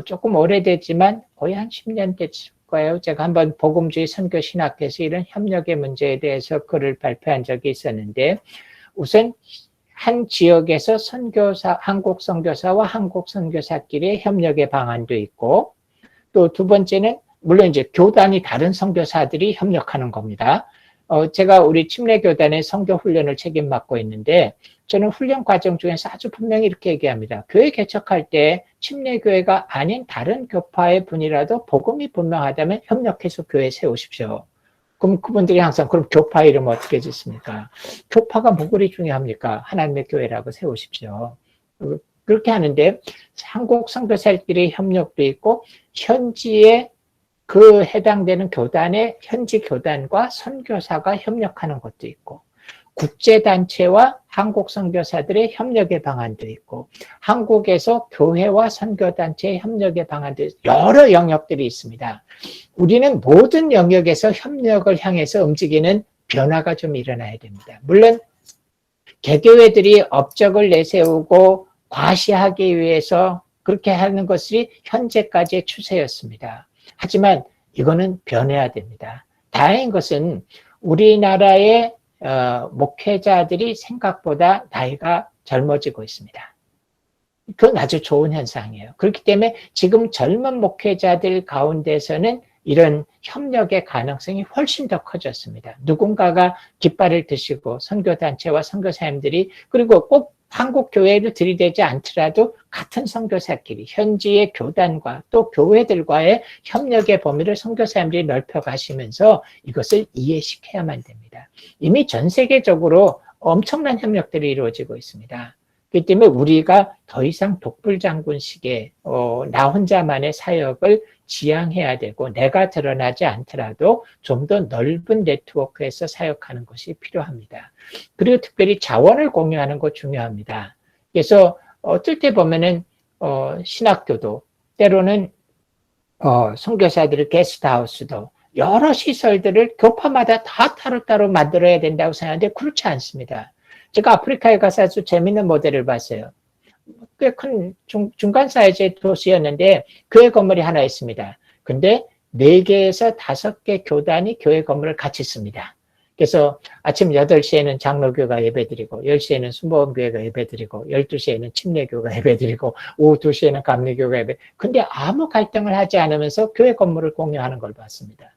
조금 오래됐지만 거의 한 10년 됐을 거예요. 제가 한번 복음주의 선교신학회에서 이런 협력의 문제에 대해서 글을 발표한 적이 있었는데 우선 한 지역에서 선교사, 한국 선교사와 한국 선교사끼리의 협력의 방안도 있고 또 두 번째는 물론 이제 교단이 다른 선교사들이 협력하는 겁니다. 제가 우리 침례교단의 선교 훈련을 책임 맡고 있는데 저는 훈련 과정 중에서 아주 분명히 이렇게 얘기합니다. 교회 개척할 때 침례교회가 아닌 다른 교파의 분이라도 복음이 분명하다면 협력해서 교회 세우십시오. 그럼 그분들이 항상 그럼 교파 이름 어떻게 짓습니까? 교파가 뭐 그리 중요합니까? 하나님의 교회라고 세우십시오. 그렇게 하는데 한국 선교사들끼리 협력도 있고 현지에 그 해당되는 교단의 현지 교단과 선교사가 협력하는 것도 있고 국제단체와 한국 선교사들의 협력의 방안도 있고 한국에서 교회와 선교단체의 협력의 방안도 있고 여러 영역들이 있습니다. 우리는 모든 영역에서 협력을 향해서 움직이는 변화가 좀 일어나야 됩니다. 물론 개교회들이 업적을 내세우고 과시하기 위해서 그렇게 하는 것이 현재까지의 추세였습니다. 하지만 이거는 변해야 됩니다. 다행인 것은 우리나라의 목회자들이 생각보다 나이가 젊어지고 있습니다. 그건 아주 좋은 현상이에요. 그렇기 때문에 지금 젊은 목회자들 가운데서는 이런 협력의 가능성이 훨씬 더 커졌습니다. 누군가가 깃발을 드시고 선교단체와 선교사님들이 그리고 꼭 한국 교회를 들이대지 않더라도 같은 선교사끼리 현지의 교단과 또 교회들과의 협력의 범위를 선교사님들이 넓혀가시면서 이것을 이해시켜야만 됩니다. 이미 전 세계적으로 엄청난 협력들이 이루어지고 있습니다. 그렇기 때문에 우리가 더 이상 독불장군식의 나 혼자만의 사역을 지향해야 되고 내가 드러나지 않더라도 좀 더 넓은 네트워크에서 사역하는 것이 필요합니다. 그리고 특별히 자원을 공유하는 것 중요합니다. 그래서 어떨 때 보면은 신학교도 때로는 선교사들의 게스트하우스도 여러 시설들을 교파마다 다 따로따로 만들어야 된다고 생각하는데 그렇지 않습니다. 제가 아프리카에 가서 아주 재밌는 모델을 봤어요. 꽤 큰 중간 사이즈의 도시였는데 교회 건물이 하나 있습니다. 근데 4개에서 5개 교단이 교회 건물을 같이 씁니다. 그래서 아침 8시에는 장로교가 예배드리고 10시에는 순복음교회가 예배드리고 12시에는 침례교가 예배드리고 오후 2시에는 감리교가 예배. 근데 아무 갈등을 하지 않으면서 교회 건물을 공유하는 걸 봤습니다.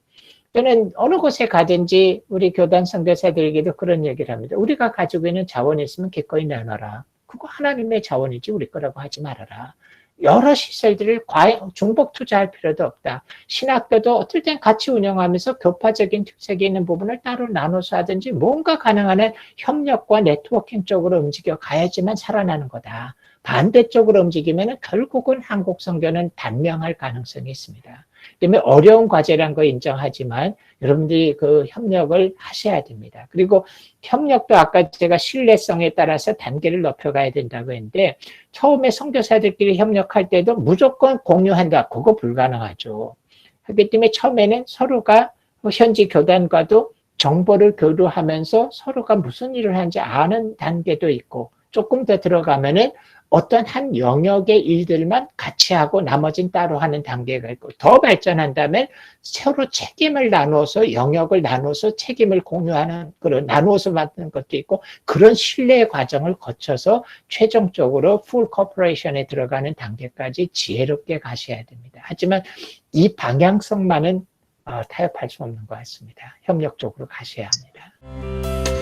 저는 어느 곳에 가든지 우리 교단 선교사들에게도 그런 얘기를 합니다. 우리가 가지고 있는 자원이 있으면 기꺼이 나눠라. 그거 하나님의 자원이지 우리 거라고 하지 말아라. 여러 시설들을 중복 투자할 필요도 없다. 신학교도 어떨 땐 같이 운영하면서 교파적인 특색이 있는 부분을 따로 나눠서 하든지 뭔가 가능한 한 협력과 네트워킹 쪽으로 움직여 가야지만 살아나는 거다. 반대쪽으로 움직이면 결국은 한국 선교는 단명할 가능성이 있습니다. 때문에 어려운 과제란 거 인정하지만 여러분들이 그 협력을 하셔야 됩니다. 그리고 협력도 아까 제가 신뢰성에 따라서 단계를 높여가야 된다고 했는데 처음에 선교사들끼리 협력할 때도 무조건 공유한다. 그거 불가능하죠. 그렇기 때문에 처음에는 서로가 현지 교단과도 정보를 교류하면서 서로가 무슨 일을 하는지 아는 단계도 있고 조금 더 들어가면은 어떤 한 영역의 일들만 같이 하고 나머지는 따로 하는 단계가 있고 더 발전한다면 서로 책임을 나눠서 영역을 나눠서 책임을 공유하는 그런 나누어서 맡는 것도 있고 그런 신뢰의 과정을 거쳐서 최종적으로 풀 코퍼레이션에 들어가는 단계까지 지혜롭게 가셔야 됩니다. 하지만 이 방향성만은 타협할 수 없는 것 같습니다. 협력적으로 가셔야 합니다.